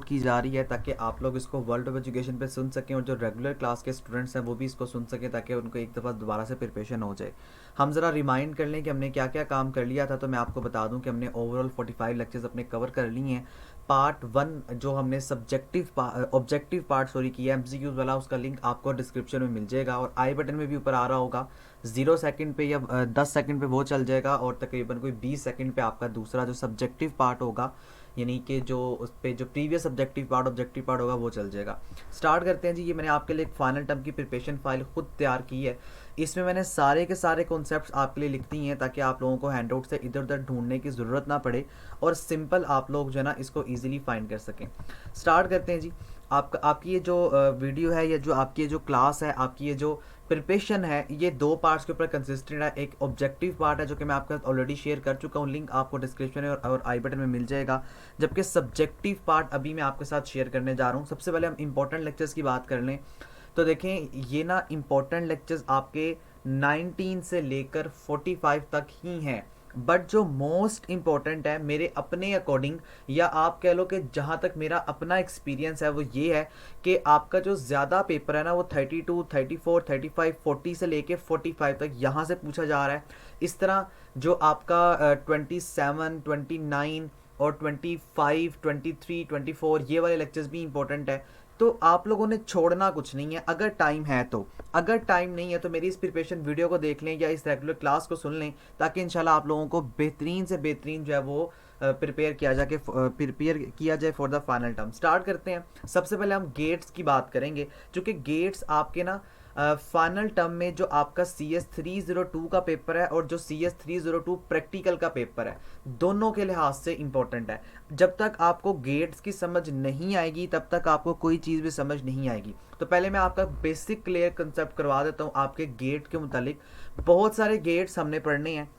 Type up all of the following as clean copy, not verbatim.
की जा रही है ताकि आप लोग इसको वर्ल्ड ऑफ एजुकेशन पे सुन सकें और जो रेगुलर क्लास के स्टूडेंट्स हैं वो भी इसको सुन सकें ताकि उनको एक दफ़ा दोबारा से प्रिपरेशन हो जाए। हम ज़रा रिमाइंड कर लें कि हमने क्या क्या काम कर लिया था। तो मैं आपको बता दूं कि हमने ओवरऑल 45 लेक्चर्स अपने कवर कर लिए हैं। पार्ट 1 जो हमने ऑब्जेक्टिव पार्ट किया एमसीक्यूज वाला, उसका लिंक आपको डिस्क्रिप्शन में मिल जाएगा और आई बटन में भी ऊपर आ रहा होगा। 0 सेकंड पे या 10 सेकंड पे वो चल जाएगा और तकरीबन कोई 20 सेकंड पे आपका दूसरा जो सब्जेक्टिव पार्ट होगा, यानी कि जो उस पर जो प्रीवियस ऑब्जेक्टिव पार्ट होगा वो चल जाएगा। स्टार्ट करते हैं जी। ये मैंने आपके लिए एक फाइनल टर्म की प्रिपरेशन फाइल खुद तैयार की है। इसमें मैंने सारे के सारे कॉन्सेप्ट्स आपके लिए लिख दिए हैं ताकि आप लोगों को हैंडआउट से इधर उधर ढूंढने की ज़रूरत ना पड़े और सिंपल आप लोग जो है ना इसको ईजिली फाइंड कर सकें। स्टार्ट करते हैं जी। आपकी ये जो वीडियो है या जो आपकी ये जो क्लास है, आपकी ये जो प्रिपरेशन है, ये 2 पार्ट्स के ऊपर कंसिस्टेंट है। एक ऑब्जेक्टिव पार्ट है जो कि मैं आपके साथ ऑलरेडी शेयर कर चुका हूँ, लिंक आपको डिस्क्रिप्शन में और आई बटन में मिल जाएगा। जबकि सब्जेक्टिव पार्ट अभी मैं आपके साथ शेयर करने जा रहा हूँ। सबसे पहले हम इंपॉर्टेंट लेक्चर्स की बात कर लें तो देखें ये ना इंपॉर्टेंट लेक्चर्स आपके 19 से लेकर 45 तक ही हैं। बट जो मोस्ट इम्पॉर्टेंट है मेरे अपने अकॉर्डिंग, या आप कह लो कि जहाँ तक मेरा अपना एक्सपीरियंस है, वो ये है कि आपका जो ज़्यादा पेपर है ना वो 32, 34, 35, 40 से लेके 45 तक यहाँ से पूछा जा रहा है। इस तरह जो आपका 27, 29 और 25, 23, 24 ये वाले लेक्चर्स भी इंपॉर्टेंट है। तो आप लोगों ने छोड़ना कुछ नहीं है अगर टाइम है तो। अगर टाइम नहीं है तो मेरी इस प्रिपरेशन वीडियो को देख लें या इस रेगुलर क्लास को सुन लें ताकि इंशाल्लाह आप लोगों को बेहतरीन से बेहतरीन जो है वो प्रिपेयर किया जाए for the final term. Start करते हैं। सबसे पहले हम गेट्स की बात करेंगे, क्योंकि गेट्स आपके ना फाइनल टर्म में जो आपका CS 302 का पेपर है और जो CS 302 प्रैक्टिकल का पेपर है, दोनों के लिहाज से इंपॉर्टेंट है। जब तक आपको गेट्स की समझ नहीं आएगी तब तक आपको कोई चीज़ भी समझ नहीं आएगी। तो पहले मैं आपका बेसिक क्लियर कंसेप्ट करवा देता हूँ आपके गेट के मुतालिक। बहुत सारे गेट्स हमने पढ़ने हैं,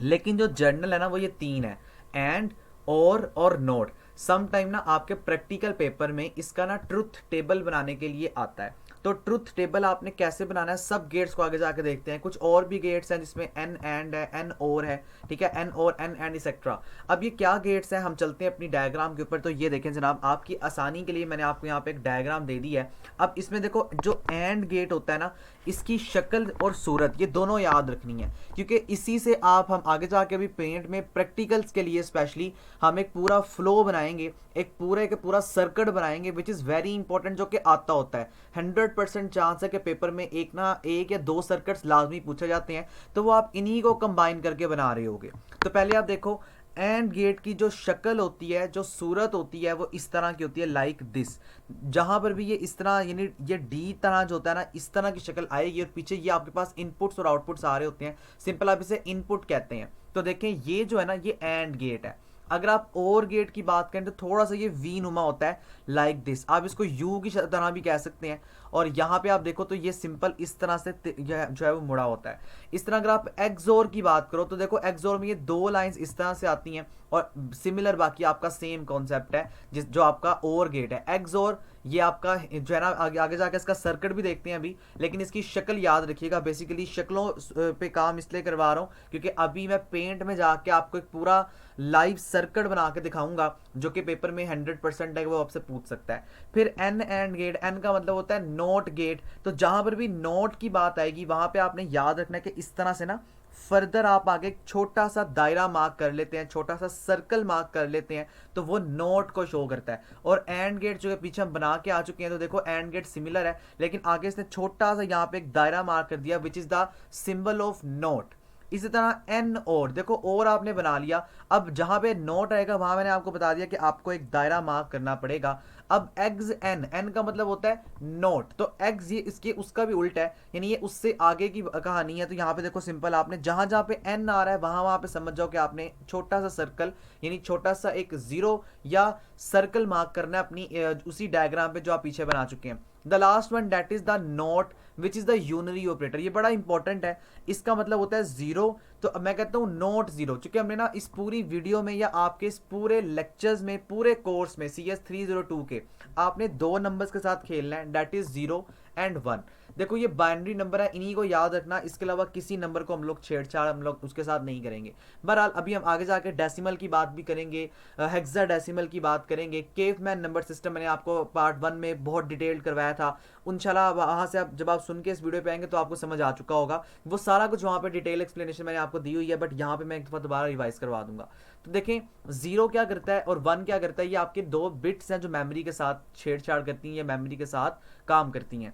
लेकिन जो जर्नल है ना वो ये 3 है, एंड और नोट। सम टाइम ना आपके प्रैक्टिकल पेपर में इसका ना ट्रुथ टेबल बनाने के लिए आता है। तो ट्रुथ टेबल आपने कैसे बनाना है, सब गेट्स को आगे जाके देखते हैं। कुछ और भी गेट्स हैं जिसमें एन एंड है, एन और है, ठीक है, एन और एन एंड एक्सेट्रा। अब ये क्या गेट्स हैं, हम चलते हैं अपनी डायग्राम के ऊपर। तो ये देखें जनाब, आपकी आसानी के लिए मैंने आपको यहाँ पे एक डायग्राम दे दी है। अब इसमें देखो जो एंड गेट होता है ना, इसकी शक्ल और सूरत ये दोनों याद रखनी है, क्योंकि इसी से हम आगे जाके भी पेंट में प्रैक्टिकल्स के लिए स्पेशली हम एक पूरा फ्लो बनाएंगे, एक पूरे के पूरा सर्किट बनाएंगे विच इज़ वेरी इंपॉर्टेंट, जो कि आता होता है। 100% चांस है कि पेपर में एक या 2 सर्किट्स लाजमी पूछे जाते हैं, तो वो आप इन्हीं को कंबाइन करके बना रहे होगे। तो पहले आप देखो एंड गेट की जो शक्ल होती है, जो सूरत होती है, वो इस तरह की होती है, लाइक दिस। जहां पर भी ये इस तरह यानी ये डी तरह जो होता है ना, इस तरह की शक्ल आएगी और पीछे ये आपके पास इनपुट्स और आउटपुट्स आ रहे होते हैं। सिंपल आप इसे इनपुट कहते हैं। तो देखें ये जो है ना ये एंड गेट है। अगर आप और गेट की बात करें तो थोड़ा सा ये वी नुमा होता है, लाइक दिस। आप इसको यू की तरह भी कह सकते हैं। और यहाँ पे आप देखो तो ये सिंपल इस तरह से जो है वो मुड़ा होता है। इस तरह अगर आप एक्सोर की बात करो तो देखो एक्सोर में ये 2 लाइंस इस तरह से आती हैं और सिमिलर बाकी आपका सेम कॉन्सेप्ट है जो आपका और गेट है। एक्सोर ये आपका जो है ना आगे जाके इसका सर्किट भी देखते हैं अभी, लेकिन इसकी शक्ल याद रखिएगा। बेसिकली शक्लों पे काम इसलिए करवा रहा हूँ क्योंकि अभी मैं पेंट में जाके आपको एक पूरा लाइव सर्किट बना के दिखाऊंगा जो कि पेपर में 100% है, वो आपसे पूछ सकता है। फिर एन एंड गेट, एन का मतलब होता है नोट गेट। तो जहां पर भी नोट की बात आएगी वहां पे आपने याद रखना है कि इस तरह से ना फर्दर आप आगे एक छोटा सा दायरा मार्क कर लेते हैं, छोटा सा सर्कल मार्क कर लेते हैं, तो वो नोट को शो करता है। और एंड गेट जो है पीछे हम बना के आ चुके हैं, तो देखो एंड गेट सिमिलर है, लेकिन आगे इसने छोटा सा यहाँ पे एक दायरा मार्क कर दिया विच is the symbol of note. इसी तरह एन और, देखो और आपने बना लिया। अब जहां पे नोट आएगा वहां मैंने आपको बता दिया कि आपको एक दायरा मार्क करना पड़ेगा। अब एग्ज एन, एन का मतलब होता है नोट, तो एग्ज ये इसके उसका भी उल्टा है, यानी ये उससे आगे की कहानी है। तो यहाँ पे देखो सिंपल आपने जहां जहां पे एन आ रहा है वहां पे समझ जाओ कि आपने छोटा सा सर्कल यानी छोटा सा एक जीरो या सर्कल मार्क करना है अपनी उसी डायग्राम पे जो आप पीछे बना चुके हैं। The last one that is the not which is the unary operator. ये बड़ा इंपॉर्टेंट है, इसका मतलब होता है जीरो। तो अब मैं कहता हूँ नॉट जीरो, चूंकि हमने ना इस पूरी वीडियो में या आपके इस पूरे लेक्चर्स में, पूरे कोर्स में CS302 के आपने दो नंबर्स के साथ खेलना है, दैट इज 0 एंड 1। देखो ये बाइनरी नंबर है, इन्हीं को याद रखना, इसके अलावा किसी नंबर को हम लोग छेड़छाड़ हम लोग उसके साथ नहीं करेंगे। बहरहाल अभी हम आगे जाके डेसिमल की बात भी करेंगे, हेक्साडेसिमल की बात करेंगे, केवमैन नंबर सिस्टम मैंने आपको पार्ट 1 में बहुत डिटेल्ड करवाया था। इंशाल्लाह वहाँ से आप जब आप सुन के इस वीडियो पे आएंगे तो आपको समझ आ चुका होगा, वो सारा कुछ वहाँ पे डिटेल एक्सप्लेनेशन मैंने आपको दी हुई है, बट यहाँ पे मैं एक दफ़ा दोबारा रिवाइज करवा दूंगा। तो देखें जीरो क्या करता है और 1 क्या करता है, ये आपके दो बिट्स हैं जो मेमोरी के साथ छेड़छाड़ करती हैं या मेमोरी के साथ काम करती हैं।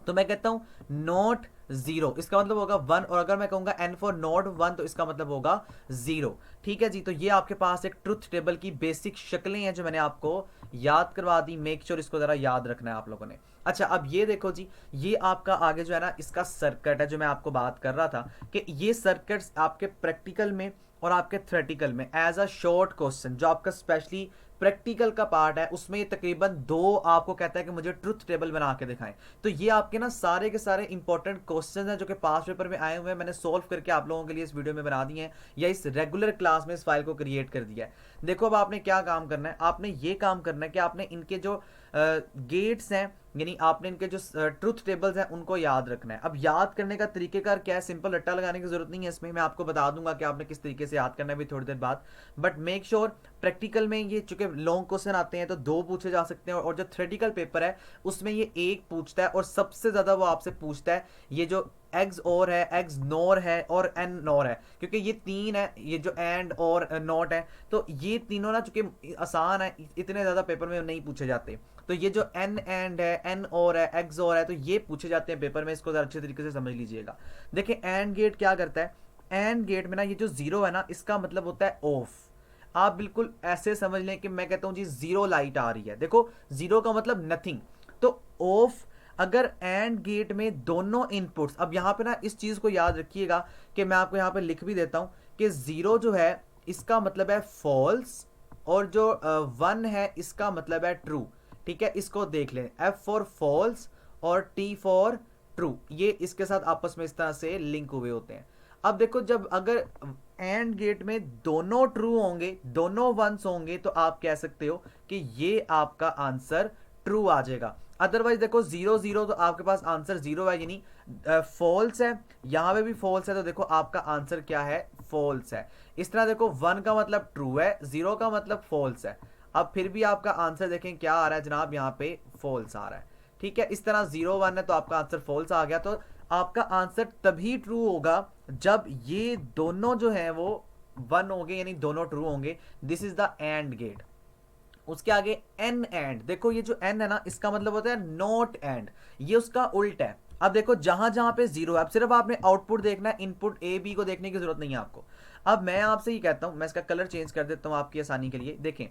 तो मैं कहता हूं नॉट जीरो, इसका मतलब होगा 1, और अगर मैं कहूंगा n फॉर नॉट 1 तो इसका मतलब होगा 0। ठीक है जी, तो ये आपके पास एक ट्रुथ टेबल की बेसिक शक्लें हैं जो मैंने आपको याद करवा दी। मेक श्योर इसको जरा याद रखना है आप लोगों ने। अच्छा अब ये देखो जी, ये आपका आगे जो है ना इसका सर्किट है जो मैं आपको बात कर रहा था कि ये सर्किट्स आपके प्रैक्टिकल में और आपके थ्योरेटिकल में एज अ शॉर्ट क्वेश्चन, जो आपका स्पेशली प्रैक्टिकल का पार्ट है उसमें ये तकरीबन 2 आपको कहता है कि मुझे ट्रुथ टेबल बना के दिखाएं। तो ये आपके ना सारे के सारे इंपॉर्टेंट क्वेश्चंस हैं जो कि पास पेपर में आए हुए हैं, मैंने सॉल्व करके आप लोगों के लिए इस वीडियो में बना दिए हैं या इस रेगुलर क्लास में इस फाइल को क्रिएट कर दिया है। देखो अब आपने क्या काम करना है, आपने ये काम करना है कि आपने इनके जो गेट्स हैं, यानी आपने इनके जो ट्रुथ टेबल्स हैं उनको याद रखना है। अब याद करने का तरीकेकार क्या है, सिंपल रट्टा लगाने की जरूरत नहीं है इसमें, मैं आपको बता दूंगा कि आपने किस तरीके से याद करना है भी थोड़ी देर बाद। बट मेक श्योर प्रैक्टिकल में ये चूंकि लॉन्ग क्वेश्चन आते हैं तो 2 पूछे जा सकते हैं, और जो थ्योरेटिकल पेपर है उसमें ये 1 पूछता है, और सबसे ज्यादा वो आपसे पूछता है ये जो एग्स और है, एग्स नोर है और एन नोर है, क्योंकि ये 3 है, ये जो एंड और नॉट है, तो ये तीनों ना चूंकि आसान है इतने ज्यादा पेपर में नहीं पूछे जाते। तो ये जो एन एंड है, एन और है, एक्स और है, तो ये पूछे जाते हैं पेपर में, इसको अच्छे तरीके से समझ लीजिएगा। देखिए एंड गेट क्या करता है, एंड गेट में ना ये जो 0 है ना इसका मतलब होता है ऑफ। आप बिल्कुल ऐसे समझ लें कि मैं कहता हूं जी 0 लाइट आ रही है, देखो 0 का मतलब नथिंग, तो ऑफ। अगर एंड गेट में दोनों इनपुट्स, अब यहां पे ना इस चीज को याद रखिएगा कि मैं आपको यहां पे लिख भी देता हूं कि 0 जो है इसका मतलब है फॉल्स, और जो 1 है इसका मतलब है ट्रू। ठीक है, इसको देख लें, F फॉर फॉल्स और T फॉर ट्रू, ये इसके साथ आपस में इस तरह से लिंक हुए होते हैं। अब देखो जब अगर एंड गेट में दोनों ट्रू होंगे, दोनों वंस होंगे, तो आप कह सकते हो कि ये आपका आंसर ट्रू आ जाएगा। अदरवाइज देखो 0 0 तो आपके पास आंसर 0 है, यानी फॉल्स है, यहां पे भी फॉल्स है, तो देखो आपका आंसर क्या है, फॉल्स है। इस तरह देखो 1 का मतलब ट्रू है, 0 का मतलब फॉल्स है। अब फिर भी आपका आंसर देखें क्या आ रहा है जनाब, यहाँ पे फॉल्स आ रहा है। ठीक है, इस तरह 0 1 है तो आपका आंसर फॉल्स आ गया। तो आपका आंसर तभी ट्रू होगा जब ये दोनों जो है वो 1 होंगे, यानी दोनों ट्रू होंगे। This is the and gate. उसके आगे एन एंड, देखो ये जो एन है ना इसका मतलब होता है नॉट एंड, ये उसका उल्टा है। अब देखो जहां जहां पे 0 है, अब सिर्फ आपने आउटपुट देखना है, इनपुट ए बी को देखने की जरूरत नहीं है आपको। अब मैं आपसे ये कहता हूं, मैं इसका कलर चेंज कर देता हूं आपकी आसानी के लिए। देखें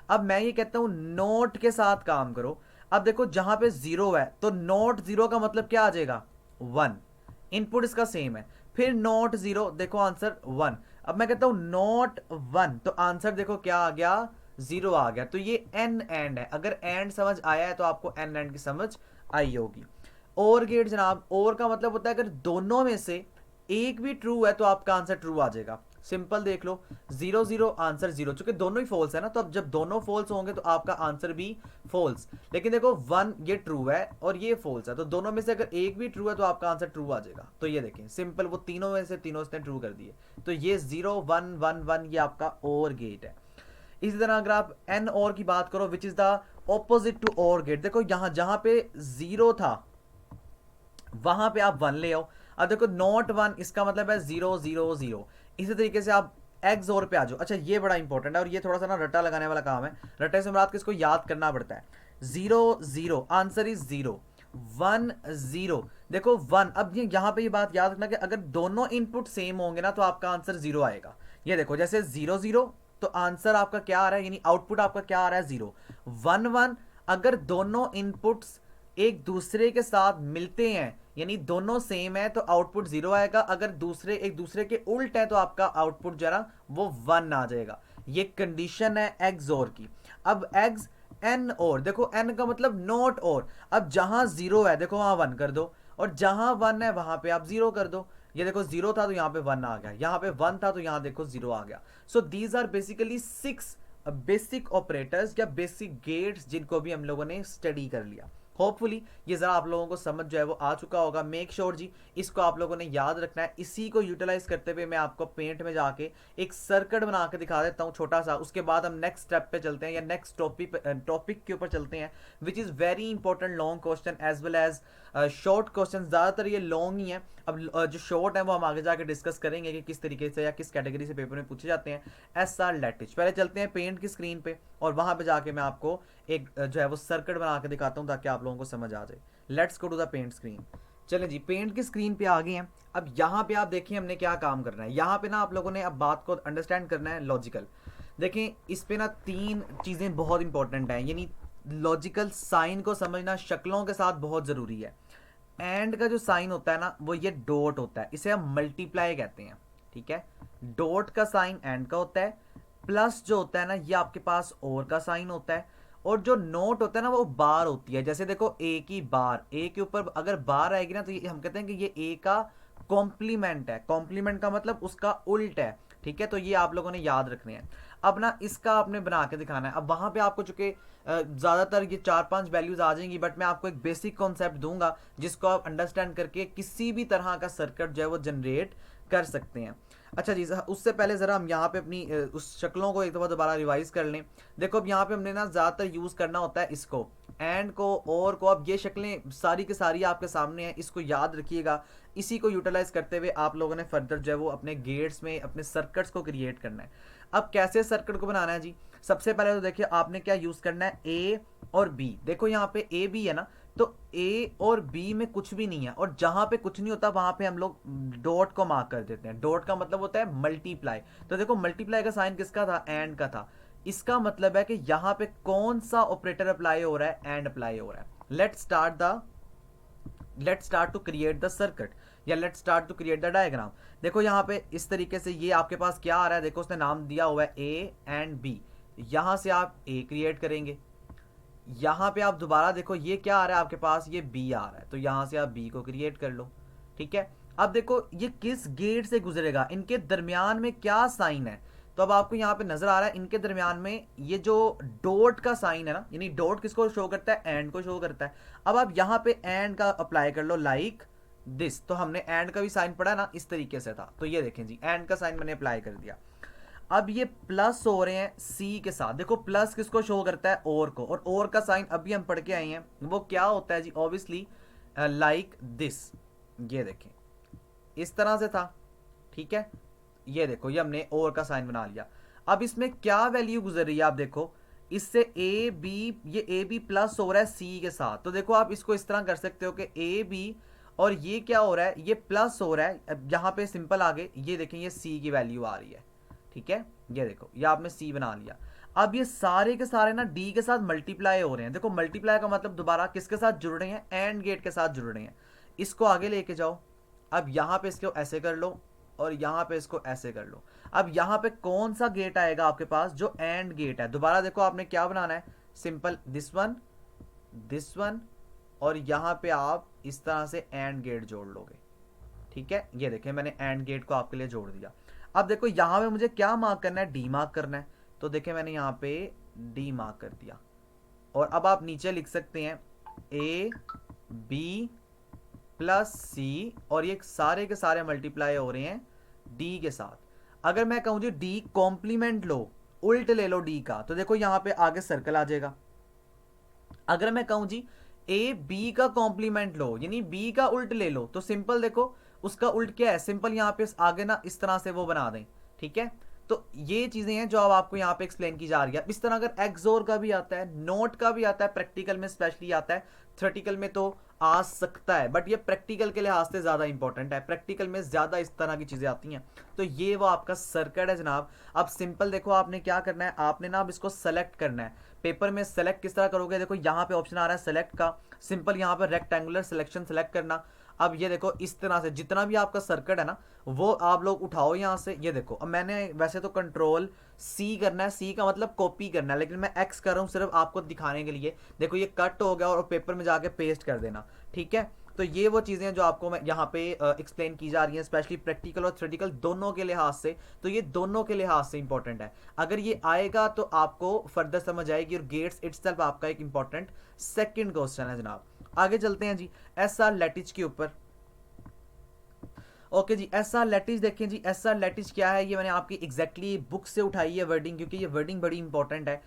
अब मैं ये कहता हूं नोट के साथ काम करो। अब देखो जहां पे 0 है तो नोट 0 का मतलब क्या आ जाएगा, 1, इनपुट इसका सेम है। फिर नोट 0, देखो आंसर 1। अब मैं कहता हूं नोट 1, तो आंसर देखो क्या आ गया, 0 आ गया। तो ये एन एंड है, अगर एंड समझ आया है तो आपको एन एंड की समझ आई होगी। और गेट जनाब, और का मतलब होता है अगर दोनों में से एक भी ट्रू है तो आपका आंसर ट्रू आ जाएगा। सिंपल देख लो, 0 0 आंसर 0, चूंकि दोनों ही फॉल्स है ना, तो अब जब दोनों फॉल्स होंगे तो आपका आंसर भी फॉल्स। लेकिन देखो 1 ये ट्रू है और ये फॉल्स है, तो दोनों में से अगर एक भी ट्रू है तो आपका आंसर ट्रू आ जाएगा। तो ये देखें सिंपल, वो तीनों में से तीनों उसने ट्रू कर दिए। तो ये 0 1 1 1 ये आपका और गेट है। इसी तरह अगर आप एन और की बात करो, which is the opposite to or gate, देखो यहां जहां पे 0 था वहां पे आप 1 ले आओ। अब देखो नॉट 1 इसका मतलब है 0 0 0। इसी तरीके से आप एक्स और पे आ जाओ। अच्छा ये बड़ा इंपॉर्टेंट है और ये थोड़ा सा ना रट्टा लगाने वाला काम है, रट्टे से मुराद किसको याद करना पड़ता है। 0 0 आंसर इज 0, 1 0, देखो 1। अब ये यहां पे ये बात याद रखना कि अगर दोनों इनपुट सेम होंगे ना तो आपका आंसर 0 आएगा। ये देखो जैसे 0 0 तो आंसर आपका क्या आ रहा है, यानी आउटपुट आपका क्या आ रहा है 0। 1 1 अगर दोनों इनपुट्स एक दूसरे के साथ मिलते हैं, यानी दोनों सेम है, तो आउटपुट 0 आएगा। अगर दूसरे एक दूसरे के उल्ट है तो आपका आउटपुट जो है ना वो 1 आ जाएगा। ये कंडीशन है एक्स और की। अब एक्स एन और, देखो एन का मतलब नॉट और, अब जहां 0 है देखो वहां 1 कर दो, और जहां 1 है वहां पे आप 0 कर दो। ये देखो 0 था तो यहाँ पे 1 आ गया, यहाँ पे 1 था तो यहाँ देखो 0 आ गया। So these are basically 6 basic operators या बेसिक गेट्स जिनको भी हम लोगों ने स्टडी कर लिया। होपफुली ये ज़रा आप लोगों को समझ जो है वो आ चुका होगा। मेक श्योर जी इसको आप लोगों ने याद रखना है। इसी को यूटिलाइज करते हुए मैं आपको पेंट में जाके एक सर्किट बना के दिखा देता हूँ छोटा सा, उसके बाद हम नेक्स्ट स्टेप पे चलते हैं या नेक्स्ट टॉपिक के ऊपर चलते हैं, which is very important long question as well as short question. ज़्यादातर ये लॉन्ग ही है। अब जो शॉर्ट है वो हम आगे जाके डिस्कस करेंगे कि किस तरीके से या किस कैटेगरी से पेपर में पूछे जाते हैं। SR लैटिज। पहले चलते हैं पेंट की स्क्रीन पे और वहां पे जाके मैं आपको एक जो है वो सर्किट बना के दिखाता हूँ ताकि आप लोगों को समझ आ जाए। Let's go to the paint screen. चलें जी, पेंट की स्क्रीन पे आ गए हैं। अब यहाँ पे आप देखिए हमने क्या काम करना है। यहाँ पे ना आप लोगों ने अब बात को अंडरस्टैंड करना है लॉजिकल। देखें इस पे ना 3 चीज़ें बहुत इंपॉर्टेंट हैं, यानी लॉजिकल साइन को समझना शक्लों के साथ बहुत ज़रूरी है। एंड का जो साइन होता है ना वो ये डॉट होता है, इसे हम मल्टीप्लाई कहते हैं। ठीक है, डॉट का साइन एंड का होता है, प्लस जो होता है ना ये आपके पास और का साइन होता है, और जो नोट होता है ना वो बार होती है। जैसे देखो ए की बार, ए के ऊपर अगर बार आएगी ना तो ये हम कहते हैं कि ये ए का कॉम्प्लीमेंट है। कॉम्प्लीमेंट का मतलब उसका उल्ट है। ठीक है, तो ये आप लोगों ने याद रखने हैं। अब ना इसका आपने बना के दिखाना है। अब वहां पे आपको चूंकि ज़्यादातर ये 4-5 वैल्यूज आ जाएंगी, बट मैं आपको एक बेसिक कॉन्सेप्ट दूंगा जिसको आप अंडरस्टैंड करके किसी भी तरह का सर्किट जो है वो जनरेट कर सकते हैं। अच्छा जी, उससे पहले ज़रा हम यहाँ पे अपनी उस शक्लों को एक दफ़ा दोबारा रिवाइज कर लें। देखो अब यहाँ पे हमने ना ज़्यादातर यूज़ करना होता है इसको, एंड को, और को। अब ये शक्लें सारी की सारी आपके सामने हैं, इसको याद रखिएगा। इसी को यूटिलाइज करते हुए आप लोगों ने फर्दर जो है वो अपने गेट्स में अपने सर्किट्स को क्रिएट करना है। अब कैसे सर्किट को बनाना है जी, सबसे पहले तो देखिए आपने क्या यूज़ करना है, ए और बी। देखो यहाँ पे ए बी है ना, तो ए और बी में कुछ भी नहीं है, और जहां पे कुछ नहीं होता वहां पे हम लोग डॉट को मार्क कर देते हैं। डॉट का मतलब होता है मल्टीप्लाई। तो देखो मल्टीप्लाई का साइन किसका था, एंड का था। इसका मतलब है कि यहां पे कौन सा ऑपरेटर अप्लाई हो रहा है, एंड अप्लाई हो रहा है। Let's start to create the circuit या let's start to create the diagram. देखो यहाँ पे इस तरीके से ये आपके पास क्या आ रहा है, देखो उसने नाम दिया हुआ है ए एंड बी। यहां से आप ए क्रिएट करेंगे, यहां पे आप दोबारा देखो ये क्या आ रहा है आपके पास, ये बी आ रहा है, तो यहां से आप बी को क्रिएट कर लो। ठीक है, अब देखो ये किस गेट से गुजरेगा, इनके दरमियान में क्या साइन है। तो अब आपको यहाँ पे नजर आ रहा है इनके दरमियान में ये जो डॉट का साइन है ना, यानी डॉट किसको शो करता है, एंड को शो करता है। अब आप यहाँ पे एंड का अप्लाई कर लो लाइक दिस। तो हमने एंड का भी साइन पढ़ा ना, इस तरीके से था। तो ये देखें जी, एंड का साइन मैंने अप्लाई कर दिया। अब ये प्लस हो रहे हैं सी के साथ। देखो प्लस किसको शो करता है, और को, और और का साइन अभी हम पढ़ के आए हैं, वो क्या होता है जी, ऑब्वियसली लाइक दिस। ये देखें इस तरह से था। ठीक है, ये देखो ये हमने और का साइन बना लिया। अब इसमें क्या वैल्यू गुजर रही है, आप देखो इससे ए बी, ये ए बी प्लस हो रहा है सी के साथ। तो देखो आप इसको इस तरह कर सकते हो कि ए बी और ये क्या हो रहा है, ये प्लस हो रहा है। अब यहाँ पे सिंपल आगे ये देखें ये सी की वैल्यू आ रही है। ठीक है, ये देखो ये आपने सी बना लिया। अब ये सारे के सारे ना डी के साथ मल्टीप्लाई हो रहे हैं। देखो मल्टीप्लाई का मतलब दोबारा किसके साथ जुड़ रहे हैं, एंड गेट के साथ जुड़ रहे हैं। इसको आगे लेके जाओ। अब यहाँ पे इसको ऐसे कर लो और यहाँ पे इसको ऐसे कर लो। अब यहाँ पे कौन सा गेट आएगा आपके पास, जो एंड गेट है। दोबारा देखो आपने क्या बनाना है, सिंपल दिस वन, और यहाँ पे आप इस तरह से एंड गेट जोड़ लोगे। ठीक है, ये देखें मैंने एंड गेट को आपके लिए जोड़ दिया। अब देखो यहाँ पे मुझे क्या मार्क करना है, डी मार्क करना है। तो देखें मैंने यहाँ पे डी मार्क कर दिया, और अब आप नीचे लिख सकते हैं ए बी प्लस सी, और ये सारे के सारे मल्टीप्लाई हो रहे हैं डी के साथ। अगर मैं कहूँ जी डी कॉम्प्लीमेंट लो, उल्ट ले लो डी का, तो देखो यहाँ पे आगे सर्कल आ जाएगा। अगर मैं कहूँ जी ए बी का कॉम्प्लीमेंट लो, यानी बी का उल्ट ले लो, तो सिंपल देखो उसका उल्ट क्या है, सिंपल यहाँ पे आगे ना इस तरह से वो बना दें। ठीक है, तो ये चीजें हैं जो अब आपको यहाँ पे एक्सप्लेन की जा रही है। इस तरह अगर एक्सोर का भी आता है, नोट का भी आता है, प्रैक्टिकल में स्पेशली आता है, थ्योरेटिकल में तो आ सकता है, बट ये प्रैक्टिकल के लिहाज से ज्यादा इंपॉर्टेंट है। प्रैक्टिकल में ज्यादा इस तरह की चीजें आती हैं। तो ये वो आपका सर्किट है जनाब। अब सिंपल देखो आपने क्या करना है, आपने ना अब इसको सेलेक्ट करना है। पेपर में सेलेक्ट किस तरह करोगे, देखो यहाँ पे ऑप्शन आ रहा है सेलेक्ट का, सिंपल यहाँ पर रेक्टेंगुलर सिलेक्शन सेलेक्ट करना। अब ये देखो इस तरह से जितना भी आपका सर्किट है ना वो आप लोग उठाओ यहाँ से। ये देखो अब मैंने वैसे तो कंट्रोल सी करना है, सी का मतलब कॉपी करना है, लेकिन मैं एक्स कर रहा हूँ सिर्फ आपको दिखाने के लिए। देखो ये कट हो गया और पेपर में जाके पेस्ट कर देना। ठीक है, तो ये वो चीज़ें हैं जो आपको मैं यहाँ पे एक्सप्लेन की जा रही हैं, स्पेशली प्रैक्टिकल और थ्योरेटिकल दोनों के लिहाज से। तो ये दोनों के लिहाज से इंपॉर्टेंट है, अगर ये आएगा तो आपको फर्दर समझ आएगी, और गेट्स इटसेल्फ आपका एक इंपॉर्टेंट सेकंड क्वेश्चन है जनाब। आगे चलते हैं जी एस आर लैटिज के ऊपर। ओके जी, एस आर लैटिज देखें जी, एस आर लैटिज क्या है, ये मैंने आपकी एग्जैक्टली बुक से उठाई है वर्डिंग, क्योंकि ये वर्डिंग बड़ी इंपॉर्टेंट है।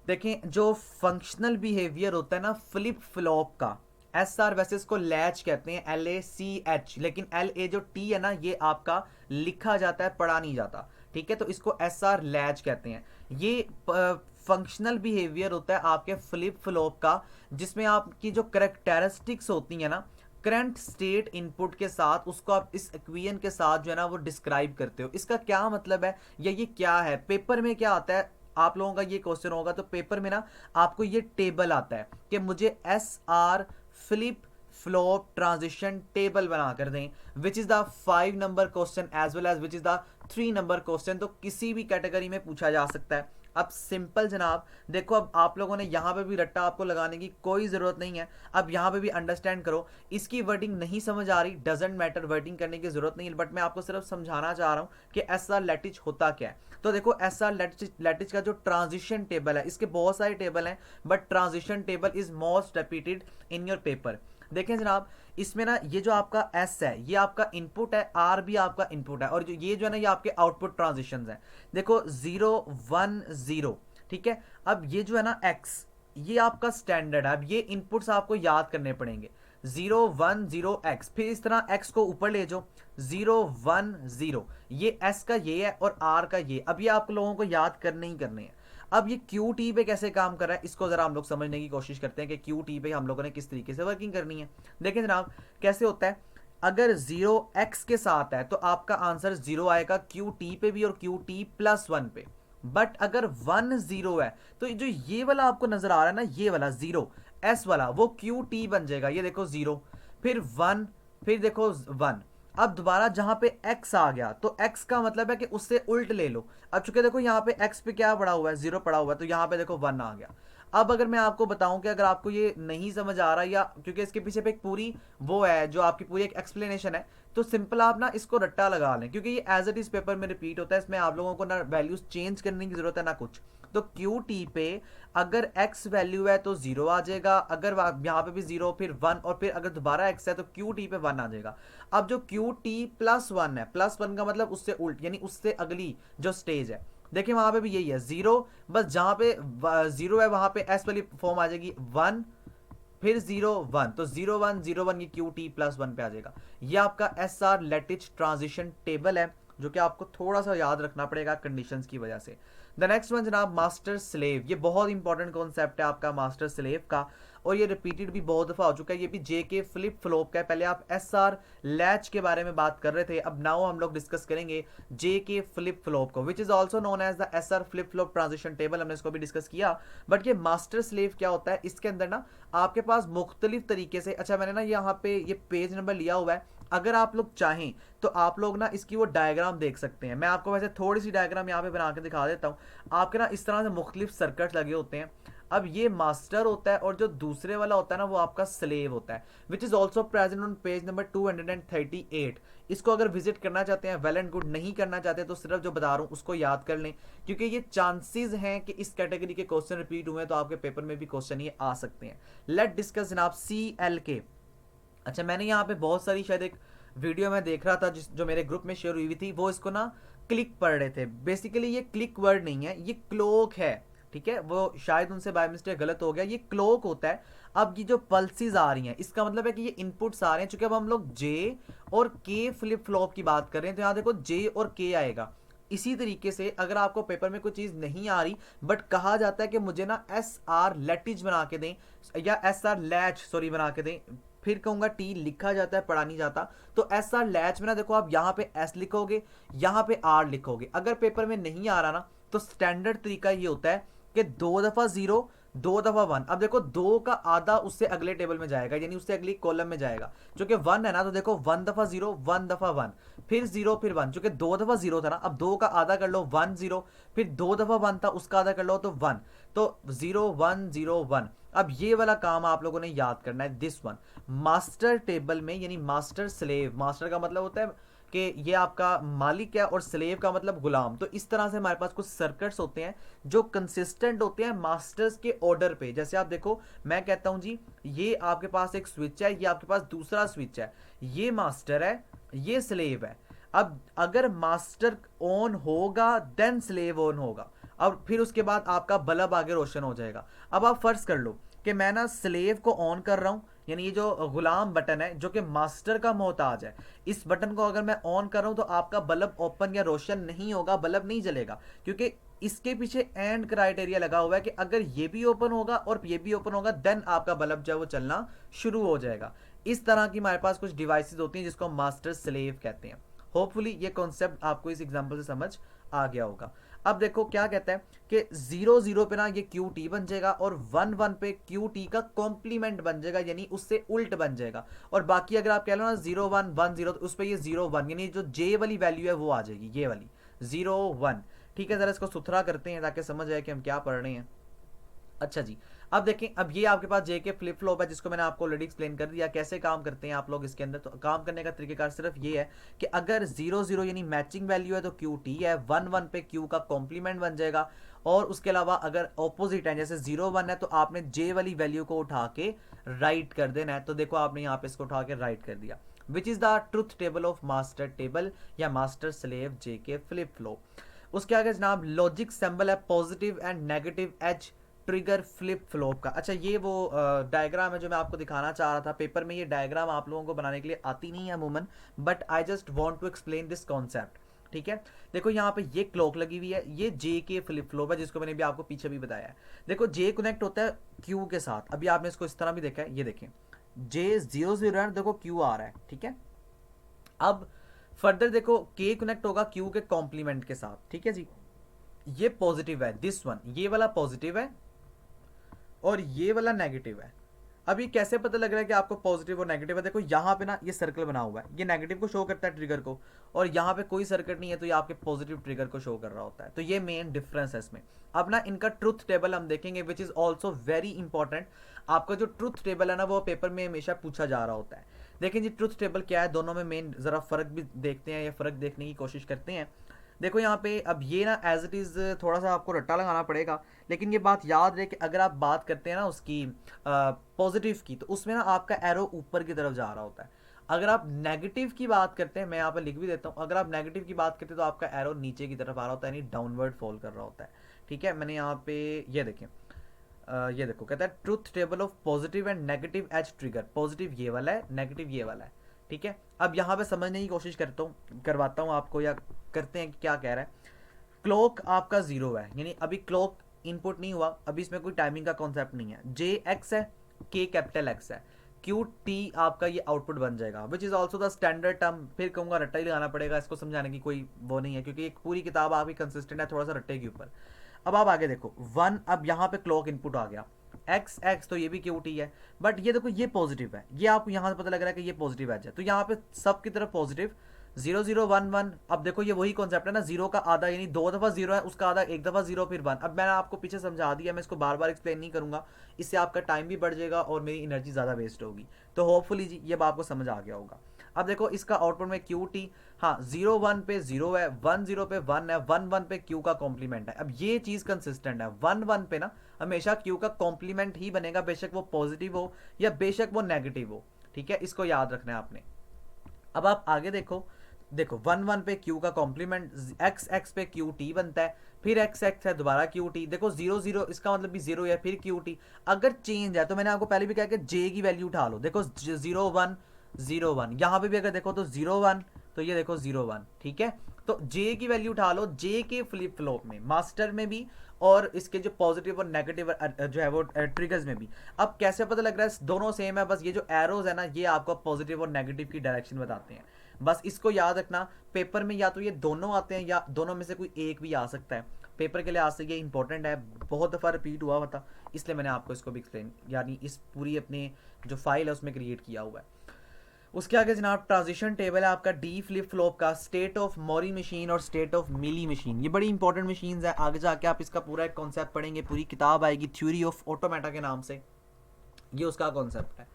देखें जो फंक्शनल बिहेवियर होता है ना फ्लिप फ्लॉप का, एस आर वैसे इसको लैच कहते हैं, LACH, लेकिन LA जो T है ना ये आपका लिखा जाता है, पढ़ा नहीं जाता, ठीक है, तो इसको एस आर लैच कहते हैं। ये फंक्शनल बिहेवियर होता है आपके फ्लिप फ्लॉप का, जिसमें आपकी जो करेक्टरिस्टिक्स होती है ना करंट स्टेट इनपुट के साथ, उसको आप इस इक्वेशन के साथ जो है ना वो डिस्क्राइब करते हो। इसका क्या मतलब है या ये क्या है, पेपर में क्या आता है, आप लोगों का ये क्वेश्चन होगा तो पेपर में ना आपको ये टेबल आता है कि मुझे S R flip flop transition table बना कर दें, which is the 5 number question as well as which is the 3 number question, तो किसी भी कैटेगरी में पूछा जा सकता है। अब सिंपल जनाब देखो, अब आप लोगों ने यहाँ पे भी रट्टा आपको लगाने की कोई ज़रूरत नहीं है, अब यहाँ पे भी अंडरस्टैंड करो। इसकी वर्डिंग नहीं समझ आ रही, डजेंट मैटर, वर्डिंग करने की ज़रूरत नहीं है, बट मैं आपको सिर्फ समझाना चाह रहा हूँ कि एस आर लैटिज होता क्या है। तो देखो एस आर लैटिज का जो ट्रांजिशन टेबल है, इसके बहुत सारे टेबल हैं, but transition table is most repeated in your paper. देखें जनाब, इसमें ना ये जो आपका एस है ये आपका इनपुट है, आर भी आपका इनपुट है, और जो ये जो है ना ये आपके आउटपुट ट्रांजिशन हैं। देखो 0 1 0, ठीक है। अब ये जो है ना एक्स, ये आपका स्टैंडर्ड है, अब ये इनपुट्स आपको याद करने पड़ेंगे, 0 1 0 एक्स, फिर इस तरह एक्स को ऊपर ले जाओ 0 1 0, ये एस का ये है और आर का ये, अब ये आप लोगों को याद करने ही करने हैं। अब ये क्यू टी पे कैसे काम कर रहा है, इसको जरा हम लोग समझने की कोशिश करते हैं कि क्यू टी पे हम लोगों ने किस तरीके से वर्किंग करनी है। देखें जनाब कैसे होता है, अगर 0x के साथ है तो आपका आंसर 0 आएगा क्यू टी पे भी और क्यू टी प्लस 1 पे। बट अगर 1 0 है तो जो ये वाला आपको नजर आ रहा है ना, ये वाला 0 एस वाला, वो क्यू टी बन जाएगा। ये देखो 0, फिर 1, फिर देखो 1, अब दोबारा जहां पे x आ गया तो x का मतलब है कि उससे उल्ट ले लो। अब चूंकि देखो यहाँ पे x पे क्या पड़ा हुआ है, 0 पड़ा हुआ है, तो यहाँ पे देखो 1 आ गया। अब अगर मैं आपको बताऊं कि अगर आपको ये नहीं समझ आ रहा, या क्योंकि इसके पीछे पे एक पूरी वो है जो आपकी पूरी एक एक्सप्लेनेशन है, तो सिंपल आप ना इसको रट्टा लगा लें, क्योंकि ये एज इट इज पेपर में रिपीट होता है, इसमें आप लोगों को ना वैल्यूज चेंज करने की जरूरत है ना कुछ। तो क्यू टी पे अगर x वैल्यू है तो 0 आ जाएगा, अगर यहाँ पे भी 0 फिर 1, और फिर अगर दोबारा x है तो क्यू टी पे 1 आ जाएगा। अब जो क्यू टी प्लस 1 है, प्लस 1 का मतलब उससे उल्ट, यानी उससे अगली जो स्टेज है, देखिए वहां पे भी यही है 0, बस जहां पे 0 है वहां पे एस वाली फॉर्म आ जाएगी 1, फिर 0 1, तो 0 1 0 1 ये क्यू टी प्लस 1 पे आ जाएगा। ये आपका एस आर लैटिज ट्रांजिशन टेबल है, जो कि आपको थोड़ा सा याद रखना पड़ेगा कंडीशंस की वजह से। द नेक्स्ट वन जनाब मास्टर स्लेव, ये बहुत इंपॉर्टेंट कॉन्सेप्ट है आपका मास्टर स्लेव का, और ये रिपीटेड भी बहुत दफा हो चुका है, ये भी जे के फ्लिप फ्लॉप का है। पहले आप एस आर लैच के बारे में बात कर रहे थे, अब नाउ हम लोग डिस्कस करेंगे जे के फ्लिप फ्लॉप को, which is also known as the S R flip flop transition table, हमने इसको भी डिस्कस किया। बट ये मास्टर स्लेव क्या होता है, इसके अंदर ना आपके पास मुख्तलिफ तरीके से, अच्छा मैंने ना यहाँ पे ये पेज नंबर लिया हुआ है, अगर आप लोग चाहें तो आप लोग ना इसकी वो डायग्राम देख सकते हैं। मैं आपको वैसे थोड़ी सी डायग्राम यहाँ पे बना के दिखा देता हूँ। आपके ना इस तरह से मुख्तलिफ सर्किट लगे होते हैं। अब ये मास्टर होता है और जो दूसरे वाला होता है ना वो आपका स्लेव होता है, विच is also present on page number 238। इसको अगर विजिट करना चाहते हैं वेल एंड गुड, नहीं करना चाहते तो सिर्फ जो बता रहा हूँ उसको याद कर लें, क्योंकि ये चांसेस हैं कि इस कैटेगरी के क्वेश्चन रिपीट हुए तो आपके पेपर में भी क्वेश्चन ये आ सकते हैं। लेट डिस्कस जनाब CLK। अच्छा मैंने यहाँ पे बहुत सारी, शायद एक वीडियो में देख रहा था जो मेरे ग्रुप में शेयर हुई थी, वो इसको ना क्लिक पढ़ रहे थे। बेसिकली ये क्लिक वर्ड नहीं है, ये क्लोक है, ठीक है, वो शायद उनसे बाय मिस्टेक गलत हो गया, ये क्लोक होता है। अब ये जो पल्सेस आ रही हैं इसका मतलब है कि ये इनपुट्स आ रहे हैं, चूंकि अब हम लोग जे और के फ्लिप फ्लॉप की बात कर रहे हैं, तो यहाँ देखो जे और के आएगा। इसी तरीके से अगर आपको पेपर में कोई चीज नहीं आ रही बट कहा जाता है कि मुझे ना एस आर लैटिज बना के दें, या एस आर लैच सॉरी बना के दें, फिर कहूंगा टी लिखा जाता है पढ़ा नहीं जाता, तो एस आर लैच में ना देखो आप यहाँ पे एस लिखोगे, यहाँ पे आर लिखोगे। अगर पेपर में नहीं आ रहा ना तो स्टैंडर्ड तरीका ये होता है कि 2 दफा 0 दो दफा वन। अब देखो दो का आधा उससे अगले टेबल में जाएगा, यानी उससे अगली कॉलम में जाएगा, जो कि वन है ना। तो देखो वन दफा जीरो, वन दफा वन, फिर जीरो, फिर वन, जो कि दो दफा जीरो था ना। अब दो का आधा कर लो, वन जीरो, फिर दो दफा वन था, उसका आधा कर लो तो वन, तो जीरो वन जीरो वन। अब ये वाला काम आप लोगों ने याद करना है, दिस वन मास्टर टेबल में, यानी मास्टर स्लेव, मास्टर का मतलब होता है कि ये आपका मालिक है और स्लेव का मतलब गुलाम। तो इस तरह से हमारे पास कुछ सर्किट्स होते हैं जो कंसिस्टेंट होते हैं मास्टर्स के ऑर्डर पे। जैसे आप देखो, मैं कहता हूं जी ये आपके पास एक स्विच है, ये आपके पास दूसरा स्विच है, ये मास्टर है, ये स्लेव है। अब अगर मास्टर ऑन होगा देन स्लेव ऑन होगा, अब फिर उसके बाद आपका बल्ब आगे रोशन हो जाएगा। अब आप फर्ज कर लो कि मैं ना स्लेव को ऑन कर रहा हूं, यानी ये जो गुलाम बटन है जो कि मास्टर का मोहताज है, इस बटन को अगर मैं ऑन कर रहा हूं तो आपका बल्ब ओपन या रोशन नहीं होगा, बल्ब नहीं जलेगा, क्योंकि इसके पीछे एंड क्राइटेरिया लगा हुआ है कि अगर ये भी ओपन होगा और ये भी ओपन होगा देन आपका बल्ब जो है वो चलना शुरू हो जाएगा। इस तरह की हमारे पास कुछ डिवाइसेस होती हैं जिसको मास्टर स्लेव कहते हैं। होपफुली ये कॉन्सेप्ट आपको इस एग्जांपल से समझ आ गया होगा। अब देखो क्या कहता है कि जीरो जीरो पे ना ये क्यू टी बन जाएगा और वन वन पे क्यू टी का कॉम्प्लीमेंट बन जाएगा, यानी उससे उल्ट बन जाएगा। और बाकी अगर आप कह लो ना जीरो वन वन जीरो, तो उस पर ये जीरो वन, यानी जो जे वाली वैल्यू है वो आ जाएगी, ये वाली जीरो वन। ठीक है, जरा इसको सुथरा करते हैं ताकि समझ आए कि हम क्या पढ़ रहे हैं। अच्छा जी, अब देखें, अब ये आपके पास जे के फ्लिप फ्लॉप है जिसको मैंने आपको ऑलरेडी एक्सप्लेन कर दिया कैसे काम करते हैं आप लोग इसके अंदर। तो काम करने का तरीकेकार सिर्फ ये है कि अगर जीरो जीरो यानी मैचिंग वैल्यू है तो क्यू टी है, वन वन पे क्यू का कॉम्प्लीमेंट बन जाएगा। और उसके अलावा अगर ऑपोजिट है, जैसे जीरो वन है, तो आपने जे वाली वैल्यू को उठा के राइट कर देना है। तो देखो आपने यहाँ पे इसको उठा के राइट कर दिया, विच is the truth table of master table या मास्टर स्लेव जे के फ्लिप फ्लॉप। उसके आगे जनाब लॉजिक सिंबल है positive and negative edge trigger flip flop का। अच्छा, ये वो डायग्राम है जो मैं आपको दिखाना चाह रहा था। पेपर में ये डायग्राम आप लोगों को बनाने के लिए आती नहीं है अमूमन, but I just want to explain this concept. ठीक है, देखो यहाँ पे ये क्लॉक लगी हुई है, ये जे के फ्लिप फ्लॉप है जिसको मैंने भी आपको पीछे भी बताया है। देखो जे कनेक्ट होता है क्यू के साथ, अभी आपने इसको इस तरह भी देखा है, ये देखें जे जीरो जीरो है, देखो क्यू आ रहा है। ठीक है, अब फर्दर देखो के कनेक्ट होगा क्यू के कॉम्प्लीमेंट के साथ। ठीक है जी, ये पॉजिटिव है, दिस वन, ये वाला पॉजिटिव है और ये वाला नेगेटिव है। अब ये कैसे पता लग रहा है कि आपको पॉजिटिव और नेगेटिव है? देखो यहाँ पे ना ये सर्कल बना हुआ है, ये नेगेटिव को शो करता है ट्रिगर को, और यहाँ पे कोई सर्किट नहीं है तो ये आपके पॉजिटिव ट्रिगर को शो कर रहा होता है। तो ये मेन डिफरेंस है इसमें। अब ना इनका ट्रुथ टेबल हम देखेंगे विच इज ऑल्सो वेरी इंपॉर्टेंट। आपका जो ट्रुथ टेबल है ना वो पेपर में हमेशा पूछा जा रहा होता है। देखें जी ट्रुथ टेबल क्या है, दोनों में मेन जरा फर्क भी देखते हैं या फर्क देखने की कोशिश करते हैं। देखो यहाँ पे अब ये ना एज इट इज़ थोड़ा सा आपको रट्टा लगाना पड़ेगा, लेकिन ये बात याद रहे कि अगर आप बात करते हैं ना उसकी पॉजिटिव की, तो उसमें ना आपका एरो ऊपर की तरफ जा रहा होता है। अगर आप नेगेटिव की बात करते हैं, मैं यहाँ पे लिख भी देता हूँ, अगर आप नेगेटिव की बात करते हैं तो आपका एरो नीचे की तरफ आ रहा होता है, यानी डाउनवर्ड फॉल कर रहा होता है। ठीक है, मैंने यहाँ पे ये देखें, ये देखो कहता है truth table of positive and negative edge trigger. Positive ये वाला है, नेगेटिव ये वाला है। ठीक है, अब यहाँ पे समझने की कोशिश करवाता हूँ आपको, या करते हैं कि क्या कह रहा है। क्लॉक आपका जीरो है, यानी अभी क्लॉक इनपुट नहीं हुआ, अभी इसमें कोई टाइमिंग का कॉन्सेप्ट नहीं है। जे एक्स है, के कैपिटल एक्स है, क्यू टी आपका ये आउटपुट बन जाएगा, विच is also the standard term. फिर कहूँगा रट्टा ही लगाना पड़ेगा, इसको समझाने की कोई वो नहीं है क्योंकि एक पूरी किताब आपकी कंसिस्टेंट है, थोड़ा सा रट्टे के ऊपर। अब आप आगे देखो वन, अब यहाँ पे क्लॉक इनपुट आ गया, एक्स एक्स तो ये भी क्यू टी है, बट ये देखो ये पॉजिटिव है, ये आपको यहाँ से पता लग रहा है कि ये पॉजिटिव एज है, तो यहाँ पे सब की तरफ positive. Zero zero one one, अब देखो ये वही कॉन्सेप्ट है ना, जीरो का आधा यानी दो दफा जीरो है, उसका आधा एक दफा जीरो फिर वन। अब मैंने आपको पीछे समझा दिया, मैं इसको बार बार एक्सप्लेन नहीं करूंगा, इससे आपका टाइम भी बढ़ जाएगा और मेरी एनर्जी ज़्यादा वेस्ट होगी। तो होपफुली जी ये आपको समझ आ गया होगा। अब देखो इसका आउटपुट में क्यू टी, हाँ जीरो वन पे जीरो है, वन जीरो पे वन है, वन वन पे क्यू का कॉम्प्लीमेंट है। अब ये चीज़ कंसिस्टेंट है, वन वन पे ना हमेशा क्यू का कॉम्प्लीमेंट ही बनेगा, बेशक वो पॉजिटिव हो या बेशक वो नेगेटिव हो। ठीक है, इसको याद रखना है आपने। अब आप आगे देखो, देखो वन वन पे क्यू का कॉम्प्लीमेंट, एक्स एक्स पे क्यू टी बनता है, फिर एक्स एक्स है दोबारा क्यू टी। देखो जीरो जीरो इसका मतलब भी जीरो है, फिर क्यू टी। अगर चेंज है तो मैंने आपको पहले भी कहा कि जे की वैल्यू उठा लो। देखो जीरो वन जीरो वन, यहाँ पे भी अगर देखो तो जीरो वन, तो ये देखो जीरो वन। ठीक है, तो जे की वैल्यू उठा लो, जे के फ्लिप फ्लॉप में, मास्टर में भी और इसके जो पॉजिटिव और नेगेटिव जो है वो ट्रिगर्स में भी। अब कैसे पता लग रहा है दोनों सेम है? बस ये जो एरोज है ना ये आपको पॉजिटिव और नेगेटिव की डायरेक्शन बताते हैं। बस इसको याद रखना, पेपर में या तो ये दोनों आते हैं या दोनों में से कोई एक भी आ सकता है। पेपर के लिहाज से ये इंपॉर्टेंट है, बहुत दफ़ा रिपीट हुआ था, इसलिए मैंने आपको इसको भी एक्सप्लेन यानी इस पूरी अपने जो फाइल है उसमें क्रिएट किया हुआ है। उसके आगे जनाब ट्रांजिशन टेबल है आपका डी फ्लिप फ्लॉप का, स्टेट ऑफ मोरी मशीन और स्टेट ऑफ मिली मशीन। ये बड़ी इंपॉर्टेंट मशीन्स हैं, आगे जाके आप इसका पूरा एक कॉन्सेप्ट पढ़ेंगे, पूरी किताब आएगी थ्योरी ऑफ ऑटोमेटा के नाम से, ये उसका कॉन्सेप्ट है।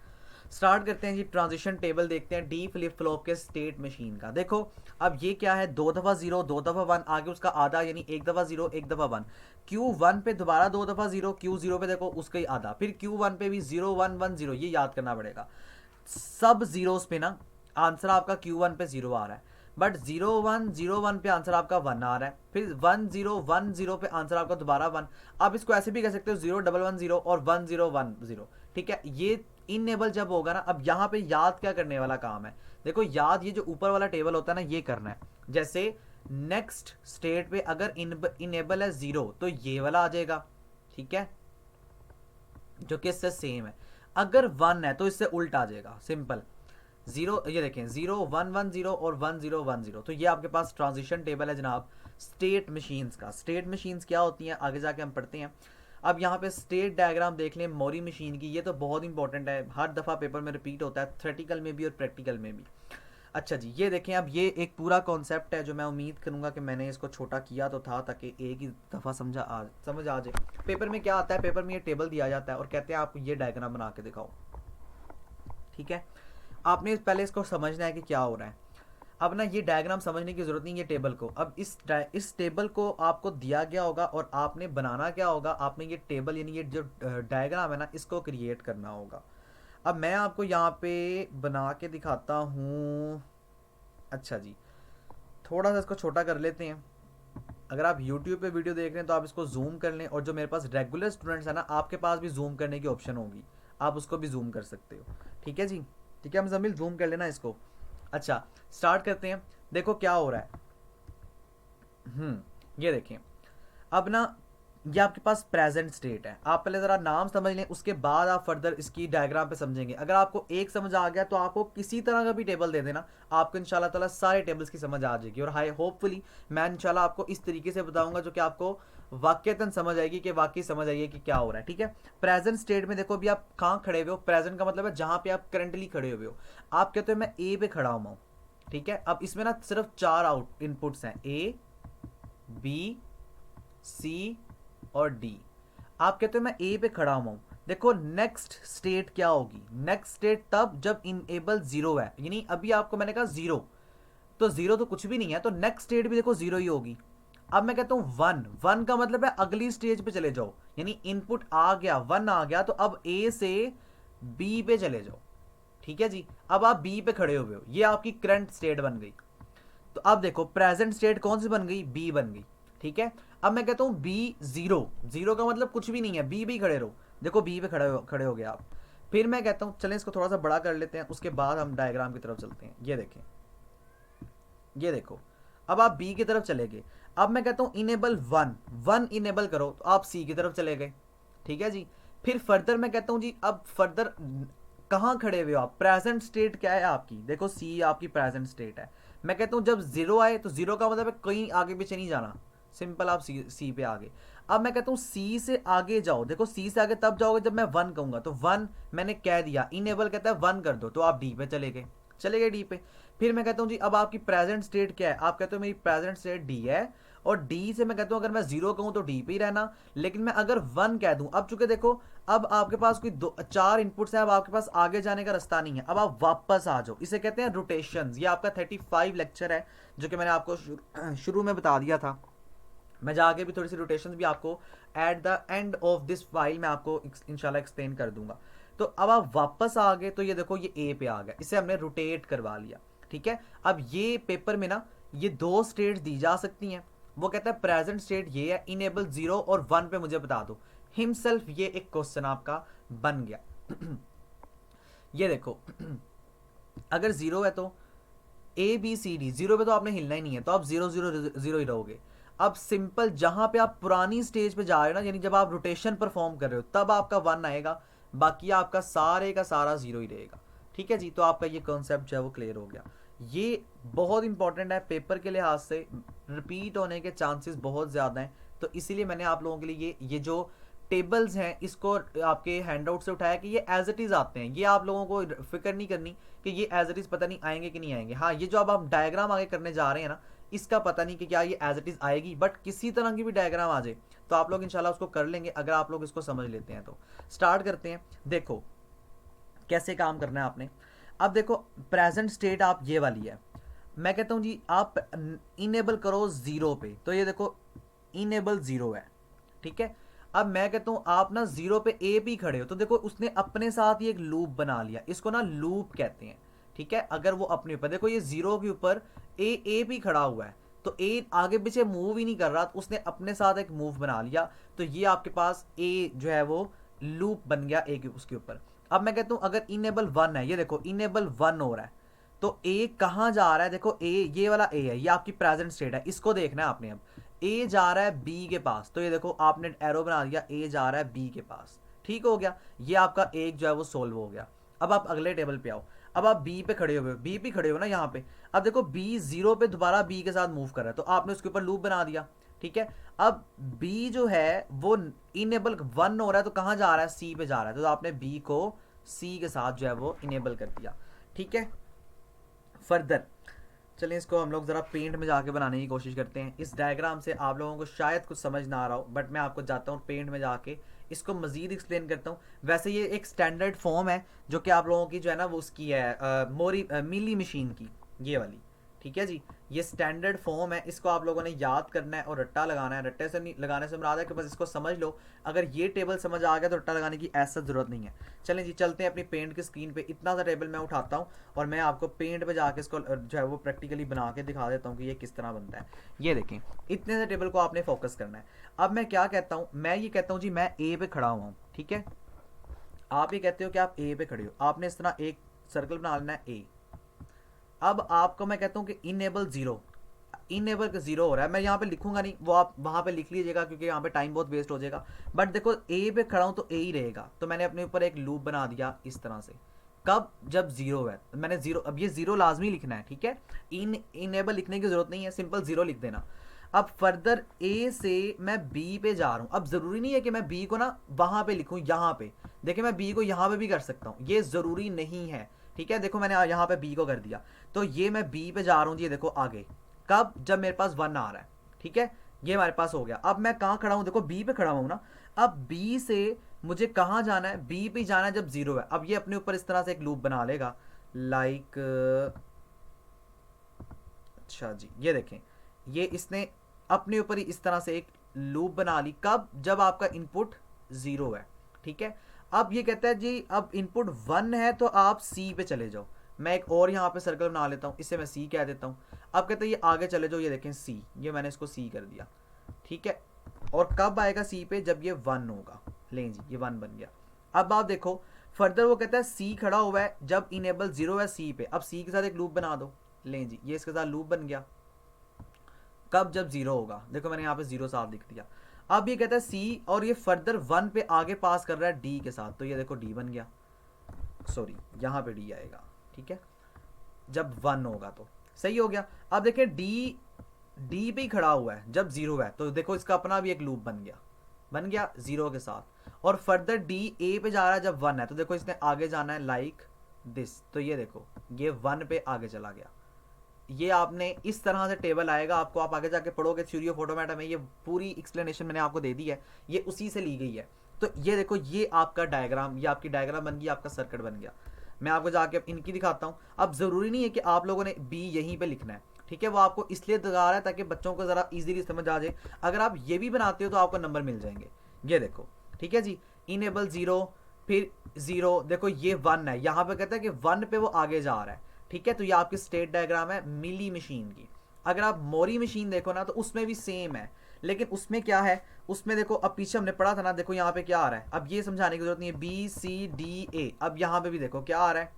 स्टार्ट करते हैं जी, ट्रांजिशन टेबल देखते हैं डी फ्लिप फ्लॉप के स्टेट मशीन का। देखो अब ये क्या है, 2 दफ़ा 0 2 दफ़ा 1, आगे उसका आधा यानी 1 दफ़ा 0 1 दफ़ा 1, Q1 पे दोबारा 2 दफ़ा 0, Q0 पे देखो उसका ही आधा, फिर Q1 पे भी 0 1 1 0, ये याद करना पड़ेगा। सब जीरोस पे ना आंसर आपका Q1 पे 0 आ रहा है, बट 0 1 0 1 पे आंसर आपका 1 आ रहा है, फिर 1 0 1 0 पे आंसर आपका दोबारा 1। आप इसको ऐसे भी कह सकते हो 0 1 1 0 और 1 0 1 0, ठीक है। ये इनेबल जब होगा ना, अब यहाँ पे याद क्या करने वाला काम है, देखो याद ये जो ऊपर वाला टेबल होता है ना ये करना है। जैसे नेक्स्ट स्टेट पे अगर इनेबल है 0 तो ये वाला आ जाएगा, ठीक है, जो कि इससे सेम है। अगर 1 है तो इससे उल्टा आ जाएगा, सिंपल। 0 ये देखें 0 1 1 0 और 1 0 1 0, तो ये आपके पास ट्रांजिशन टेबल है जनाब स्टेट मशीन्स का। स्टेट मशीन्स क्या होती हैं आगे जाके हम पढ़ते हैं। अब यहाँ पे स्टेट डायग्राम देख लें मोरी मशीन की, ये तो बहुत इंपॉर्टेंट है, हर दफ़ा पेपर में रिपीट होता है, थ्योरेटिकल में भी और प्रैक्टिकल में भी। अच्छा जी, ये देखें अब ये एक पूरा कॉन्सेप्ट है जो मैं उम्मीद करूंगा कि मैंने इसको छोटा किया तो था ताकि एक ही दफ़ा समझ आ जाए। पेपर में क्या आता है, पेपर में ये टेबल दिया जाता है और कहते हैं आप ये डायग्राम बना के दिखाओ, ठीक है। आपने पहले इसको समझना है कि क्या हो रहा है। अब ना ये डायग्राम समझने की ज़रूरत नहीं है टेबल को, अब इस टेबल को आपको दिया गया होगा और आपने बनाना क्या होगा, आपने ये टेबल यानी ये जो डायग्राम है ना इसको क्रिएट करना होगा। अब मैं आपको यहाँ पे बना के दिखाता हूँ। अच्छा जी, थोड़ा सा इसको छोटा कर लेते हैं। अगर आप YouTube पे वीडियो देख रहे हैं तो आप इसको जूम कर लें, और जो मेरे पास रेगुलर स्टूडेंट्स हैं ना आपके पास भी जूम करने की ऑप्शन होगी, आप उसको भी जूम कर सकते हो, ठीक है जी। ठीक है मुज़म्मिल, जूम कर लेना इसको। अच्छा स्टार्ट करते हैं, देखो क्या हो रहा है। ये देखें अब ना ये आपके पास प्रेजेंट स्टेट है। आप पहले ज़रा नाम समझ लें, उसके बाद आप फर्दर इसकी डायग्राम पे समझेंगे। अगर आपको एक समझ आ गया तो आपको किसी तरह का भी टेबल दे देना, आपको इंशाल्लाह ताला सारे टेबल्स की समझ आ जाएगी। और हाई होपफुली मैं इंशाल्लाह आपको इस तरीके से बताऊंगा जो कि आपको वाकईतन समझ आएगी कि वाकई समझ आइए कि क्या हो रहा है, ठीक है। प्रेजेंट स्टेट में देखो अभी आप कहाँ खड़े हुए हो, प्रेजेंट का मतलब है जहाँ पे आप करंटली खड़े हुए हो। आप कहते हो मैं ए पे खड़ा हुआ हूँ, ठीक है। अब इसमें ना सिर्फ 4 आउट इनपुट्स हैं, ए बी सी और डी। आप कहते हो मैं ए पे खड़ा हुआ हूं, देखो नेक्स्ट स्टेट क्या होगी, नेक्स्ट स्टेट तब जब इनेबल 0 है, यानी अभी आपको मैंने कहा 0, तो 0 तो कुछ भी नहीं है, तो नेक्स्ट स्टेट भी देखो 0 ही होगी। अब मैं कहता हूं 1 1 का मतलब है अगली स्टेज पे चले जाओ, यानी इनपुट आ गया 1 आ गया तो अब ए से बी पे चले जाओ, ठीक है जी। अब आप बी पे खड़े हुए हो, ये आपकी करंट स्टेट बन गई। तो अब देखो प्रेजेंट स्टेट कौन सी बन गई, बी बन गई, ठीक है। अब मैं कहता हूं बी 0 0 का मतलब कुछ भी नहीं है, बी भी खड़े रहो, देखो बी पे खड़े हो गए आप। फिर मैं कहता हूं चलें इसको थोड़ा सा बड़ा कर लेते हैं, उसके बाद हम डायग्राम की तरफ चलते हैं। ये देखें, ये देखो अब आप बी की तरफ चले गए। अब मैं कहता हूं इनेबल 1 इनेबल करो, तो आप सी की तरफ चले गए, ठीक है जी। फिर फर्दर मैं कहता हूं जी अब फर्दर कहाँ खड़े हुए हो आप, प्रेजेंट स्टेट क्या है आपकी, देखो सी आपकी प्रेजेंट स्टेट है। मैं कहता हूं जब 0 आए तो 0 का मतलब है कहीं आगे पीछे नहीं जाना, सिंपल आप सी पे आगे। अब मैं कहता हूँ सी से आगे जाओ, देखो सी से आगे तब जाओगे जब मैं 1 कहूंगा, तो 1 मैंने कह दिया, इनेबल कहता है 1 कर दो, तो आप डी पे चले गए डी पे। फिर मैं कहता हूँ जी अब आपकी प्रेजेंट स्टेट क्या है, आप कहते हो मेरी प्रेजेंट स्टेट डी है, और डी से मैं कहता हूँ अगर मैं 0 कहूँ तो डी पे ही रहना, लेकिन मैं अगर 1 कह दूं, अब चूंकि देखो अब आपके पास कोई 4 इनपुट्स हैं, अब आपके पास आगे जाने का रास्ता नहीं है, अब आप वापस आ जाओ, इसे कहते हैं रोटेशंस। ये आपका 35 लेक्चर है जो कि मैंने आपको शुरू में बता दिया था, मैं जाके भी थोड़ी सी रोटेशंस भी आपको at the end of this file में आपको इंशाल्लाह एक्सप्लेन कर दूंगा। तो अब आप वापस आ गए, तो ये देखो ये ए पे आ गया, इसे हमने रोटेट करवा लिया, ठीक है। अब ये पेपर में ना ये 2 स्टेट्स दी जा सकती हैं, वो कहता है प्रेजेंट स्टेट ये है, इनेबल 0 और 1 पे मुझे बता दो हिमसेल्फ, ये एक क्वेश्चन आपका बन गया। ये देखो अगर 0 है तो ए बी सी डी, 0 पे तो आपने हिलना ही नहीं है, तो आप 0 0 0 ही रहोगे। अब सिंपल जहां पे आप पुरानी स्टेज पे जा रहे हो ना, यानी जब आप रोटेशन परफॉर्म कर रहे हो तब आपका 1 आएगा, बाकी आपका सारे का सारा 0 ही रहेगा, ठीक है जी। तो आपका ये कॉन्सेप्ट जो है वो क्लियर हो गया। ये बहुत इंपॉर्टेंट है पेपर के लिहाज से, रिपीट होने के चांसेस बहुत ज़्यादा हैं, तो इसीलिए मैंने आप लोगों के लिए ये जो टेबल्स हैं इसको आपके हैंडआउट से उठाया कि ये एज इट इज़ आते हैं। ये आप लोगों को फिक्र नहीं करनी कि ये एज इट इज़ पता नहीं आएंगे कि नहीं आएंगे। हाँ, ये जो अब आप डायग्राम आगे करने जा रहे हैं ना, इसका पता नहीं कि क्या ये एज इट इज़ आएगी, बट किसी तरह की भी डायग्राम आ जाए तो आप लोग इंशाल्लाह उसको कर लेंगे अगर आप लोग इसको समझ लेते हैं। तो स्टार्ट करते हैं। देखो कैसे काम करना है आपने। अब देखो प्रेजेंट स्टेट आप ये वाली है, मैं कहता हूँ जी आप इनेबल करो जीरो पे, तो ये देखो इनेबल जीरो है, ठीक है। अब मैं कहता हूँ आप ना जीरो पे ए भी खड़े हो, तो देखो उसने अपने साथ ही एक लूप बना लिया, इसको ना लूप कहते हैं, ठीक है। अगर वो अपने ऊपर देखो ये जीरो के ऊपर ए भी खड़ा हुआ है, तो ए आगे पीछे मूव ही नहीं कर रहा, तो उसने अपने साथ एक मूव बना लिया, तो ये आपके पास ए जो है वो लूप बन गया ए के उसके ऊपर। अब मैं कहता हूँ अगर इनेबल वन है, ये देखो इनेबल वन हो रहा है, तो ए कहाँ जा रहा है, देखो ए ये वाला ए है, ये आपकी प्रेजेंट स्टेट है, इसको देखना है आपने। अब ए जा रहा है बी के पास, तो ये देखो आपने एरो बना दिया, ए जा रहा है बी के पास, ठीक हो गया। ये आपका एक जो है वो सोल्व हो गया। अब आप अगले टेबल पे आओ, अब आप बी पे खड़े हो, बी पे खड़े हो ना यहाँ पे। अब देखो बी जीरो पे दोबारा बी के साथ मूव कर रहा है, तो आपने उसके ऊपर लूप बना दिया, ठीक है। अब बी जो है वो इनेबल वन हो रहा है, तो कहाँ जा रहा है, सी पे जा रहा है, तो आपने बी को सी के साथ जो है वो इनेबल कर दिया, ठीक है। फर्दर चलिए इसको हम लोग ज़रा पेंट में जाके बनाने की कोशिश करते हैं। इस डायग्राम से आप लोगों को शायद कुछ समझ ना आ रहा हो, बट मैं आपको जाता हूँ पेंट में जाके इसको मज़ीद एक्सप्लेन करता हूँ। वैसे ये एक स्टैंडर्ड फॉर्म है जो कि आप लोगों की जो है ना वो उसकी है मिली मशीन की, ये वाली, ठीक है जी। ये स्टैंडर्ड फॉर्म है, इसको आप लोगों ने याद करना है और रट्टा लगाना है। रट्टे से नहीं लगाने से मुराद है कि बस इसको समझ लो, अगर ये टेबल समझ आ गया तो रट्टा लगाने की ऐसा ज़रूरत नहीं है। चलें जी चलते हैं अपनी पेंट की स्क्रीन पे। इतना सा टेबल मैं उठाता हूँ और मैं आपको पेंट पे जाके इसको जो है वो प्रैक्टिकली बना के दिखा देता हूँ कि ये किस तरह बनता है। ये देखें, इतने से टेबल को आपने फोकस करना है। अब मैं क्या कहता हूँ, मैं ये कहता हूँ जी मैं ए पे खड़ा हुआ हूँ, ठीक है। आप ये कहते हो कि आप ए पे खड़े हो, आपने इस तरह एक सर्कल बना लेना है ए। अब आपको मैं कहता हूँ कि इनेबल जीरो, इनेबल का जीरो हो रहा है, मैं यहाँ पे लिखूंगा नहीं, वो आप वहाँ पे लिख लीजिएगा क्योंकि यहाँ पे टाइम बहुत वेस्ट हो जाएगा। बट देखो ए पे खड़ा हूँ तो ए ही रहेगा, तो मैंने अपने ऊपर एक लूप बना दिया इस तरह से। कब, जब जीरो है, मैंने जीरो, अब ये जीरो लाजमी लिखना है, ठीक है। इनेबल लिखने की जरूरत नहीं है, सिंपल जीरो लिख देना। अब फर्दर ए से मैं बी पे जा रहा हूँ। अब जरूरी नहीं है कि मैं बी को ना वहां पे लिखूँ, यहाँ पे देखिए मैं बी को यहाँ पे भी कर सकता हूँ, ये जरूरी नहीं है, ठीक है। देखो मैंने यहाँ पे बी को कर दिया, तो ये मैं बी पे जा रहा हूँ जी, देखो आगे। कब, जब मेरे पास वन आ रहा है, ठीक है, ये हमारे पास हो गया। अब मैं कहाँ खड़ा हूँ, देखो बी पे खड़ा हूँ ना। अब बी से मुझे कहाँ जाना है, बी पे जाना है जब जीरो है। अब ये अपने ऊपर इस तरह से एक लूप बना लेगा, लाइक अच्छा जी, ये देखें, ये इसने अपने ऊपर ही इस तरह से एक लूप बना ली। कब, जब आपका इनपुट जीरो है, ठीक है। अब ये कहता है जी अब इनपुट वन है तो आप सी पे चले जाओ। मैं एक और यहाँ पे सर्कल बना लेता हूँ, इसे मैं सी कह देता हूँ। अब कहते हैं ये आगे चले जाओ, ये देखें सी, ये मैंने इसको सी कर दिया, ठीक है। और कब आएगा सी पे, जब ये वन होगा। लें जी ये वन बन गया। अब आप देखो फर्दर वो कहता है सी खड़ा हुआ है जब इनेबल जीरो है सी पे। अब सी के साथ एक लूप बना दो, लें जी ये इसके साथ लूप बन गया। कब, जब जीरो होगा, देखो मैंने यहाँ पे जीरो साफ लिख दिया। अब ये कहता है सी और ये फर्दर वन पे आगे पास कर रहा है डी के साथ, तो ये देखो डी बन गया, सॉरी यहाँ पे डी आएगा, ठीक है, जब वन होगा तो सही हो गया। अब देखिए डी पे ही खड़ा हुआ है जब जीरो है, तो देखो इसका अपना भी एक लूप बन गया जीरो के साथ। और फर्दर डी ए पे जा रहा है जब वन है, तो देखो इसने आगे जाना है लाइक दिस, तो ये देखो ये वन पे आगे चला गया। ये आपने इस तरह से टेबल आएगा आपको, आप आगे जाके पढ़ोगे थ्योरी ऑफ ऑटोमेटा में, ये पूरी एक्सप्लेनेशन मैंने आपको दे दी है, ये उसी से ली गई है। तो ये देखो ये आपका डायग्राम, ये आपकी डायग्राम बन गई, आपका सर्किट बन गया। मैं आपको जाके अब इनकी दिखाता हूँ। अब ज़रूरी नहीं है कि आप लोगों ने बी यहीं पे लिखना है, ठीक है, वो आपको इसलिए दिखा रहा है ताकि बच्चों को ज़रा इजीली समझ आ जाए। अगर आप ये भी बनाते हो तो आपको नंबर मिल जाएंगे। ये देखो, ठीक है जी, इनेबल जीरो, फिर जीरो, देखो ये वन है, यहाँ पे कहता है कि वन पे वो आगे जा रहा है, ठीक है। तो ये आपकी स्टेट डायग्राम है मिली मशीन की। अगर आप मोरी मशीन देखो ना तो उसमें भी सेम है, लेकिन उसमें क्या है, उसमें देखो अब पीछे हमने पढ़ा था ना, देखो यहाँ पे क्या आ रहा है। अब ये समझाने की जरूरत नहीं है, बी सी डी ए। अब यहाँ पे भी देखो क्या आ रहा है,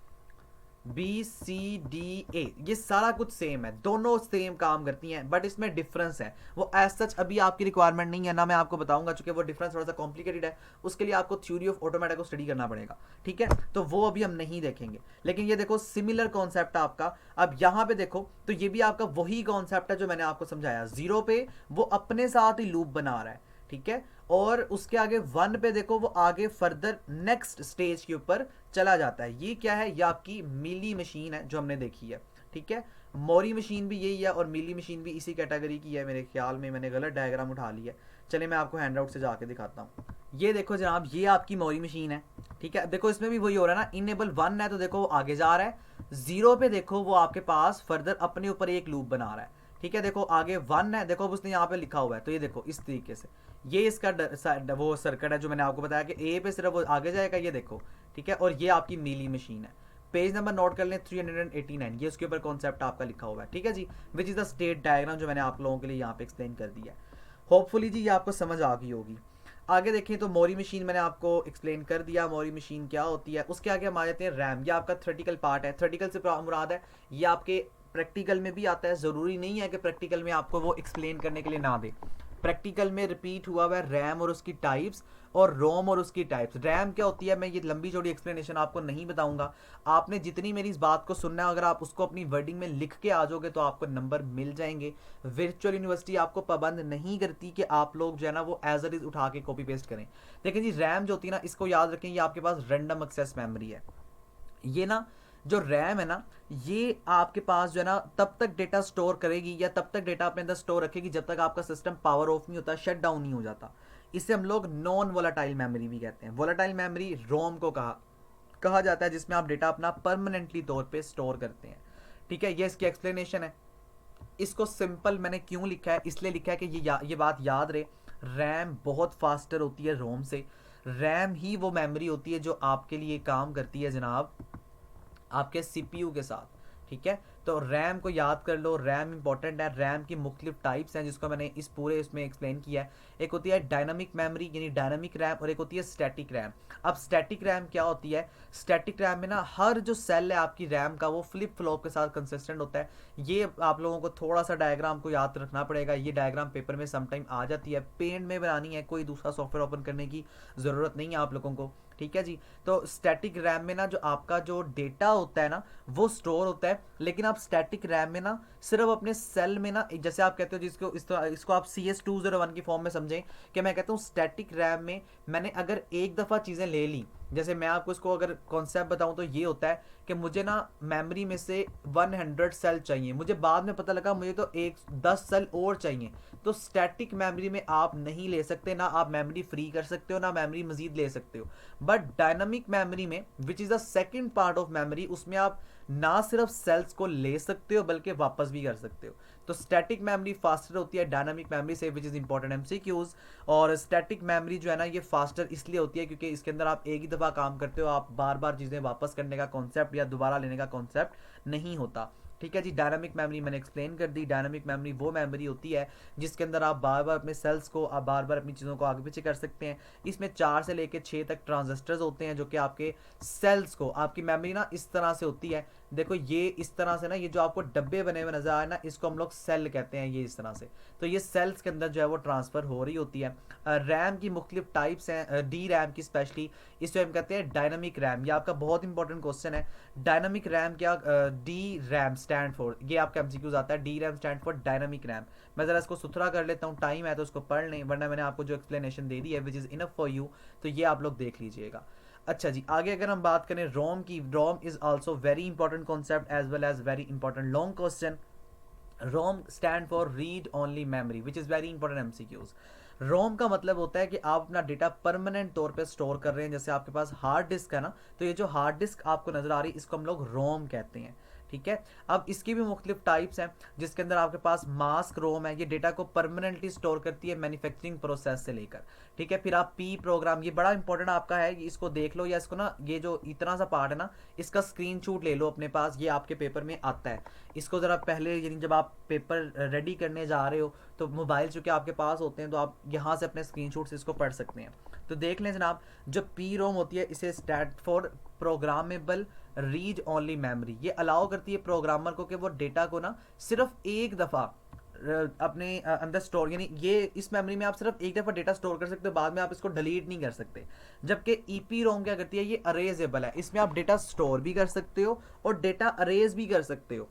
BCDA ये सारा कुछ सेम है, दोनों सेम काम करती हैं, बट इसमें डिफरेंस है। वो एज सच अभी आपकी रिक्वायरमेंट नहीं है ना, मैं आपको बताऊंगा, चूंकि वो डिफरेंस थोड़ा सा कॉम्प्लिकेटेड है, उसके लिए आपको थ्योरी ऑफ ऑटोमेटा को स्टडी करना पड़ेगा, ठीक है, तो वो अभी हम नहीं देखेंगे। लेकिन ये देखो सिमिलर कॉन्सेप्ट आपका, अब यहाँ पे देखो तो ये भी आपका वही कॉन्सेप्ट है जो मैंने आपको समझाया, जीरो पे वो अपने साथ ही लूप बना रहा है, ठीक है, और उसके आगे वन पे देखो वो आगे फर्दर नेक्स्ट स्टेज के ऊपर चला जाता है। ये क्या है, ये आपकी मीली मशीन है जो हमने देखी है, ठीक है, मोरी मशीन भी यही है और मीली मशीन भी इसी कैटेगरी की है, मेरे ख्याल में मैंने गलत डायग्राम उठा लिया है। चलिए मैं आपको हैंड आउट से जाके दिखाता हूँ। ये देखो जनाब, ये आपकी मोरी मशीन है, ठीक है, देखो इसमें भी वही हो रहा है ना, इनेबल वन है तो देखो वो आगे जा रहा है, जीरो पे देखो वो आपके पास फर्दर अपने ऊपर एक लूप बना रहा है, ठीक है, देखो आगे वन है, देखो अब उसने यहाँ पे लिखा हुआ है, तो ये देखो इस तरीके से ये इसका वो सर्किट है जो मैंने आपको बताया कि ए पे सिर्फ वो आगे जाएगा, ये देखो, ठीक है, और ये आपकी मीली मशीन है। पेज नंबर नोट कर लें 389, ये उसके ऊपर कॉन्सेप्ट आपका लिखा हुआ है, ठीक है जी, which is the state diagram जो मैंने आप लोगों के लिए यहाँ पे एक्सप्लेन कर दिया है। होपफुली जी ये आपको समझ आ गई होगी। आगे देखें तो मोरी मशीन मैंने आपको एक्सप्लेन कर दिया, मोरी मशीन क्या होती है। उसके आगे हम आ जाते हैं रैम, ये आपका थ्योरेटिकल पार्ट है, थ्योरेटिकल से मुराद है ये आपके प्रैक्टिकल में भी आता है, ज़रूरी नहीं है कि प्रैक्टिकल में आपको वो एक्सप्लेन करने के लिए ना दे, प्रैक्टिकल में रिपीट हुआ हुआ है रैम और उसकी टाइप्स और रोम और उसकी टाइप्स। रैम क्या होती है मैं ये लंबी चौड़ी एक्सप्लेनेशन आपको नहीं बताऊंगा, आपने जितनी मेरी इस बात को सुनना है अगर आप उसको अपनी वर्डिंग में लिख के आ जाओगे तो आपको नंबर मिल जाएंगे। वर्चुअल यूनिवर्सिटी आपको पाबंद नहीं करती कि आप लोग जो है ना वो एज इट इज उठा के कॉपी पेस्ट करें। लेकिन जी रैम जो होती है ना, इसको याद रखें, ये आपके पास रैंडम एक्सेस मेमोरी है। ये ना जो रैम है ना, ये आपके पास जो है ना तब तक डेटा स्टोर करेगी या तब तक डेटा अपने अंदर स्टोर रखेगी जब तक आपका सिस्टम पावर ऑफ नहीं होता, शट डाउन नहीं हो जाता। इसे हम लोग नॉन वोलाटाइल मेमोरी भी कहते हैं। वोलाटाइल मेमोरी रोम को कहा जाता है, जिसमें आप डेटा अपना परमानेंटली तौर पे स्टोर करते हैं, ठीक है, ये इसकी एक्सप्लेनेशन है। इसको सिंपल मैंने क्यों लिखा है, इसलिए लिखा है कि ये बात याद रहे, रैम बहुत फास्टर होती है रोम से। रैम ही वो मेमोरी होती है जो आपके लिए काम करती है जनाब आपके सीपीयू के साथ, ठीक है, तो रैम को याद कर लो, रैम इंपॉर्टेंट है। रैम की मुख्तलिफ टाइप्स हैं जिसको मैंने इस पूरे इसमें एक्सप्लेन किया है। एक होती है डायनामिक मेमोरी यानी डायनामिक रैम, और एक होती है स्टैटिक रैम। अब स्टैटिक रैम क्या होती है, स्टैटिक रैम में ना हर जो सेल है आपकी रैम का वो फ्लिप फ्लॉप के साथ कंसिस्टेंट होता है। ये आप लोगों को थोड़ा सा डायग्राम को याद रखना पड़ेगा, ये डायग्राम पेपर में समटाइम आ जाती है, पेंट में बनानी है, कोई दूसरा सॉफ्टवेयर ओपन करने की ज़रूरत नहीं है आप लोगों को, ठीक है जी। तो स्टैटिक रैम में ना जो आपका जो डेटा होता है ना वो स्टोर होता है, लेकिन आप स्टैटिक रैम में ना सिर्फ अपने सेल में ना, जैसे आप कहते हो जिसको इसको आप CS201 की फॉर्म में समझें कि मैं कहता हूँ स्टैटिक रैम में मैंने अगर एक दफ़ा चीज़ें ले ली, जैसे मैं आपको इसको अगर कॉन्सेप्ट बताऊं तो ये होता है कि मुझे ना मेमोरी में से 100 सेल चाहिए, मुझे बाद में पता लगा मुझे तो 10 सेल और चाहिए, तो स्टैटिक मेमोरी में आप नहीं ले सकते, ना आप मेमोरी फ्री कर सकते हो ना मेमोरी मजीद ले सकते हो। बट डायनामिक मेमोरी में विच is the second part of memory, उसमें आप ना सिर्फ सेल्स को ले सकते हो बल्कि वापस भी कर सकते हो। तो स्टैटिक मेमोरी फास्टर होती है डायनामिक मेमोरी से, विच इज़ इंपॉर्टेंट MCQs। और स्टैटिक मेमोरी जो है ना ये फास्टर इसलिए होती है क्योंकि इसके अंदर आप एक ही दफ़ा काम करते हो, आप बार बार चीज़ें वापस करने का कॉन्सेप्ट या दोबारा लेने का कॉन्सेप्ट नहीं होता, ठीक है जी। डायनामिक मेमोरी मैंने एक्सप्लेन कर दी, डायनामिक मेमोरी वो मेमोरी होती है जिसके अंदर आप बार बार अपने सेल्स को, आप बार बार अपनी चीज़ों को आगे पीछे कर सकते हैं। इसमें 4 से लेकर 6 तक ट्रांजिस्टर्स होते हैं जो कि आपके सेल्स को, आपकी मेमोरी ना इस तरह से होती है, देखो ये इस तरह से ना, ये जो आपको डब्बे बने हुए नजर आए ना इसको हम लोग सेल कहते हैं, ये इस तरह से, तो ये सेल्स के अंदर जो है वो ट्रांसफर हो रही होती है। रैम की मुख्तलिफ टाइप्स हैं, डी रैम की स्पेशली, इसे हम कहते हैं डायनामिक रैम। ये आपका बहुत इंपॉर्टेंट क्वेश्चन है, डायनामिक रैम क्या, डी रैम स्टैंड फॉर, ये आपका MCQs आता है, D RAM stand for dynamic RAM. मैं ज़रा इसको सुथरा कर लेता हूँ, टाइम है तो उसको पढ़ लें, वरना मैंने आपको जो एक्सप्लेनेशन दे दी है which is enough for you, तो ये आप लोग देख लीजिएगा। अच्छा जी, आगे अगर हम बात करें रोम की, ROM is also very important concept as well as very important long question. ROM stand for read only memory which is very important MCQs। ROM का मतलब होता है कि आप अपना डेटा परमानेंट तौर पे स्टोर कर रहे हैं, जैसे आपके पास हार्ड डिस्क है ना, तो ये जो हार्ड डिस्क आपको नजर आ रही है इसको हम लोग रोम कहते हैं, ठीक है। अब इसकी भी मुख्तलिफ टाइप्स हैं, जिसके अंदर आपके पास मास्क रोम है, ये डेटा को परमानेंटली स्टोर करती है मैन्युफैक्चरिंग प्रोसेस से लेकर, ठीक है। फिर आप पी प्रोग्राम, ये बड़ा इंपॉर्टेंट आपका है, इसको देख लो, या इसको ना ये जो इतना सा पार्ट है ना इसका स्क्रीनशॉट ले लो अपने पास, ये आपके पेपर में आता है। इसको ज़रा पहले यानी जब आप पेपर रेडी करने जा रहे हो तो मोबाइल चूँकि आपके पास होते हैं तो आप यहाँ से अपने स्क्रीनशॉट से इसको पढ़ सकते हैं। तो देख लें जनाब, जो पी रोम होती है इसे stand for programmable read only memory. ये अलाउ करती है प्रोग्रामर को कि वो डेटा को ना सिर्फ एक दफ़ा अपने अंदर स्टोर, यानी ये इस मेमोरी में आप सिर्फ एक दफ़ा डेटा स्टोर कर सकते हो, बाद में आप इसको डिलीट नहीं कर सकते। जबकि ईपी रोम क्या करती है, ये अरेजेबल है, इसमें आप डेटा स्टोर भी कर सकते हो और डेटा अरेज भी कर सकते हो।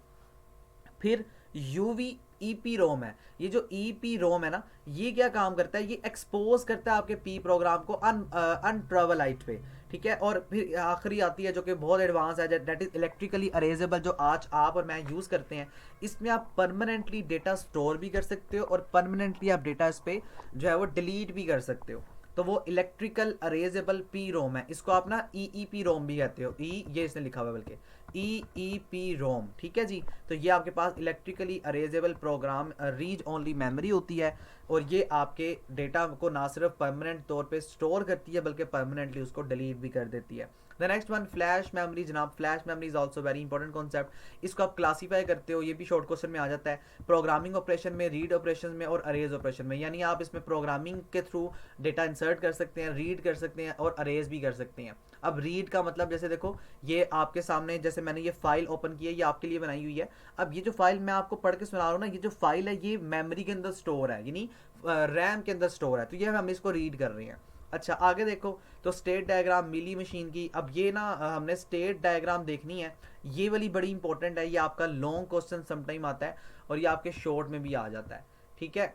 फिर यूवी ईपी रोम है, ये जो ईपी रोम है ना, ये क्या काम करता है, ये एक्सपोज करता है आपके पी प्रोग्राम को अनट्रेवलाइट पे, ठीक है। और फिर आखिरी आती है जो कि बहुत एडवांस है, दैट इज इलेक्ट्रिकली अरेजेबल, जो आज आप और मैं यूज़ करते हैं। इसमें आप परमानेंटली डेटा स्टोर भी कर सकते हो और परमानेंटली आप डेटा इस पर जो है वो डिलीट भी कर सकते हो। तो वो इलेक्ट्रिकल अरेजेबल पी रोम है, इसको आप ना ई पी रोम भी कहते हो। ये इसने लिखा हुआ है बल्कि ई पी रोम, ठीक है जी। तो ये आपके पास electrically erasable program read only memory होती है और ये आपके डेटा को ना सिर्फ परमानेंट तौर पे स्टोर करती है बल्कि परमानेंटली उसको डिलीट भी कर देती है। The next one flash memory. जनाब flash memory is also very important concept. इसको आप क्लासीफाई करते हो, ये भी शॉर्ट क्वेश्चन में आ जाता है, प्रोग्रामिंग ऑपरेशन में, रीड ऑपरेशन में और अरेज ऑपरेशन में। यानी आप इसमें प्रोग्रामिंग के थ्रू डेटा इंसर्ट कर सकते हैं, रीड कर सकते हैं और अरेज भी कर सकते हैं। अब रीड का मतलब जैसे देखो ये आपके सामने, जैसे मैंने ये फाइल ओपन की है, ये आपके लिए बनाई हुई है। अब ये जो फाइल मैं आपको पढ़ के सुना रहा हूँ ना, ये जो फाइल है ये मेमोरी के अंदर स्टोर है, यानी रैम के अंदर स्टोर है, तो ये हम इसको रीड कर रहे हैं। अच्छा आगे देखो, तो स्टेट डायग्राम मिली मशीन की। अब ये ना हमने स्टेट डायग्राम देखनी है, ये वाली बड़ी इंपॉर्टेंट है, ये आपका लॉन्ग क्वेश्चन समटाइम आता है और ये आपके शॉर्ट में भी आ जाता है, ठीक है।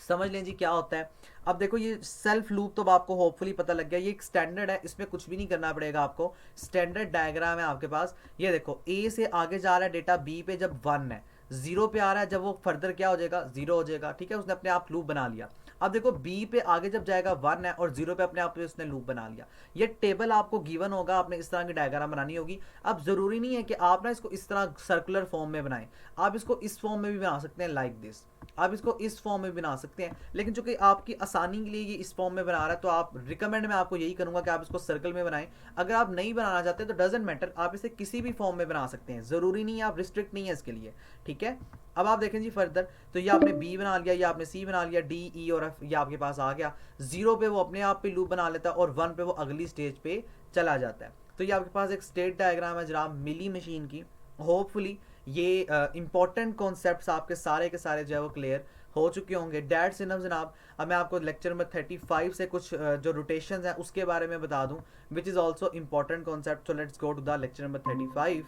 समझ लें जी क्या होता है। अब देखो ये सेल्फ लूप तो आपको होपफुली पता लग गया, ये एक स्टैंडर्ड है, इसमें कुछ भी नहीं करना पड़ेगा आपको। स्टैंडर्ड डायग्राम है आपके पास, ये देखो ए से आगे जा रहा है डेटा बी पे, जब 1 है, 0 पे आ रहा है, जब वो फर्दर क्या हो जाएगा, 0 हो जाएगा, ठीक है। उसने अपने आप लूप बना लिया। अब देखो बी पे आगे जब जाएगा 1 है और 0 पे अपने आप पे उसने लूप बना लिया। ये टेबल आपको गिवन होगा, आपने इस तरह की डायग्राम बनानी होगी। अब जरूरी नहीं है कि आप ना इसको इस तरह सर्कुलर फॉर्म में बनाएं, आप इसको इस फॉर्म में भी बना सकते हैं, लाइक दिस। आप इसको इस फॉर्म में बना सकते हैं, लेकिन चूंकि आपकी आसानी के लिए ये इस फॉर्म में बना रहा है तो आप रिकमेंड मैं आपको यही करूंगा कि आप इसको सर्कल में बनाएं। अगर आप नहीं बनाना चाहते तो डजेंट मैटर, आप इसे किसी भी फॉर्म में बना सकते हैं, जरूरी नहीं है, आप रिस्ट्रिक्ट नहीं है इसके लिए, ठीक है। अब आप देखें जी फर्दर, तो ये आपने बी बना लिया, ये आपने सी बना लिया, डी ई और एफ ये आपके पास आ गया। 0 पे वो अपने आप पे लूप बना लेता है और 1 पे वो अगली स्टेज पे चला जाता है। तो ये आपके पास एक स्टेट डायग्राम है जनाब मिली मशीन की। होपफुली ये इंपॉर्टेंट कॉन्सेप्ट्स आपके सारे के सारे जो है वो क्लियर हो चुके होंगे। डैट सिनम जनाब, अब मैं आपको लेक्चर नंबर 35 से कुछ जो रोटेशन है उसके बारे में बता दूं, which is also important concept. So let's go to the lecture number 35।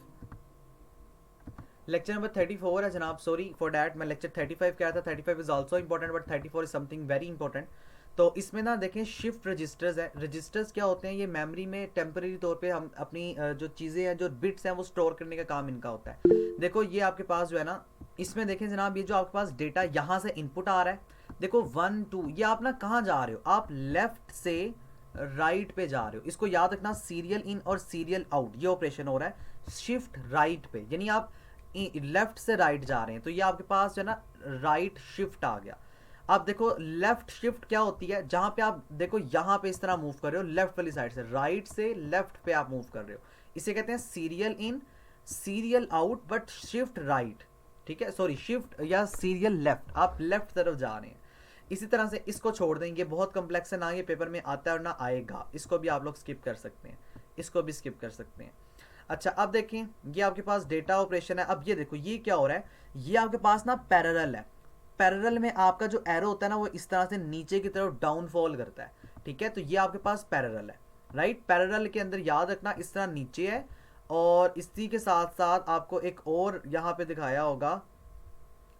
Lecture number 34 है जनाब, सॉरी फॉर डैट, मैं लेक्चर 35 कह रहा था। 35 is also important but 34 is something very important. तो इसमें ना देखें शिफ्ट रजिस्टर्स है। रजिस्टर्स क्या होते हैं, ये मेमोरी में टेम्परेरी तौर पे हम अपनी जो चीज़ें हैं, जो बिट्स हैं, वो स्टोर करने का काम इनका होता है। देखो ये आपके पास जो है ना, इसमें देखें जनाब, ये जो आपके पास डेटा यहाँ से इनपुट आ रहा है, देखो 1 2, ये आप ना कहाँ जा रहे हो, आप लेफ्ट से राइट पे जा रहे हो। इसको याद रखना, सीरियल इन और सीरियल आउट ये ऑपरेशन हो रहा है शिफ्ट राइट पे, यानी आप लेफ्ट से राइट जा रहे हैं। तो ये आपके पास जो है ना राइट शिफ्ट आ गया। अब देखो लेफ्ट शिफ्ट क्या होती है, जहां पे आप देखो यहाँ पे इस तरह मूव कर रहे हो, लेफ्ट वाली साइड से, राइट से लेफ्ट पे आप मूव कर रहे हो, इसे कहते हैं serial in serial out but shift right, ठीक है, सॉरी शिफ्ट या सीरियल लेफ्ट, आप लेफ्ट तरफ जा रहे हैं। इसी तरह से इसको छोड़ देंगे, बहुत कम्प्लेक्स है, ना ये पेपर में आता है और ना आएगा, इसको भी आप लोग स्किप कर सकते हैं, इसको भी स्किप कर सकते हैं। अच्छा अब देखें, ये आपके पास डेटा ऑपरेशन है। अब ये देखो ये क्या हो रहा है, ये आपके पास ना पैरेलल है। पैरेलल में आपका जो एरो होता है ना, वो इस तरह से नीचे की तरफ डाउनफॉल करता है, ठीक है। तो ये आपके पास पैरेलल है, राइट। पैरेलल के अंदर याद रखना इस तरह नीचे है, और इसी के साथ साथ आपको एक और यहाँ पे दिखाया होगा,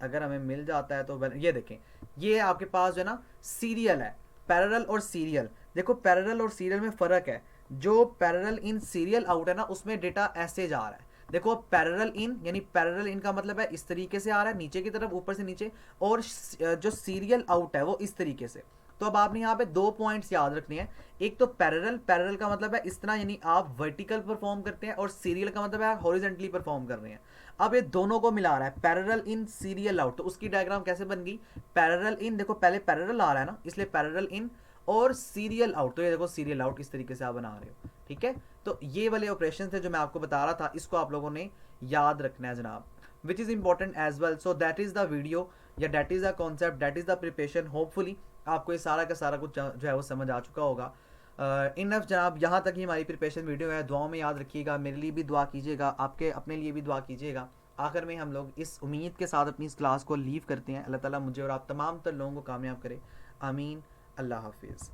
अगर हमें मिल जाता है तो ये देखें, ये आपके पास जो है ना सीरियल है। पैरेलल और सीरियल, देखो पैरेलल और सीरियल में फ़र्क है। जो पैरेलल इन सीरियल आउट है ना, उसमें डेटा ऐसे जा रहा है। देखो पैरेलल इन, यानी पैरेलल इन का मतलब है इस तरीके से आ रहा है, नीचे की तरफ, ऊपर से नीचे, और जो सीरियल आउट है वो इस तरीके से। तो अब आपने यहाँ पे 2 पॉइंट्स याद रखने हैं। एक तो पैरेलल, पैरेलल का मतलब है इस तरह, यानी आप वर्टिकल परफॉर्म करते हैं, और सीरियल का मतलब है हॉरिजॉन्टली परफॉर्म कर रहे हैं। अब ये दोनों को मिला रहा है, पैरेलल इन सीरियल आउट। तो उसकी डायग्राम कैसे बन गई, पैरेलल इन, देखो पहले पैरेलल आ रहा है ना, इसलिए पैरेलल इन, और सीरियल आउट, तो ये देखो सीरियल आउट इस तरीके से आप बना रहे हो, ठीक है। तो ये वाले ऑपरेशन थे जो मैं आपको बता रहा था, इसको आप लोगों ने याद रखना है जनाब, which is important as well. So that is the video, या that is the concept, that is the preparation. Hopefully आपको ये सारा का सारा कुछ जो है वो समझ आ चुका होगा। इनफ जनाब, यहाँ तक ही हमारी प्रिपरेशन वीडियो है। दुआओं में याद रखिएगा, मेरे लिए भी दुआ कीजिएगा, आपके अपने लिए भी दुआ कीजिएगा। आखिर में हम लोग इस उम्मीद के साथ अपनी इस क्लास को लीव करते हैं, अल्लाह ताला मुझे और आप तमाम तर लोगों को कामयाब करे, आमीन। अल्लाह हाफिज़।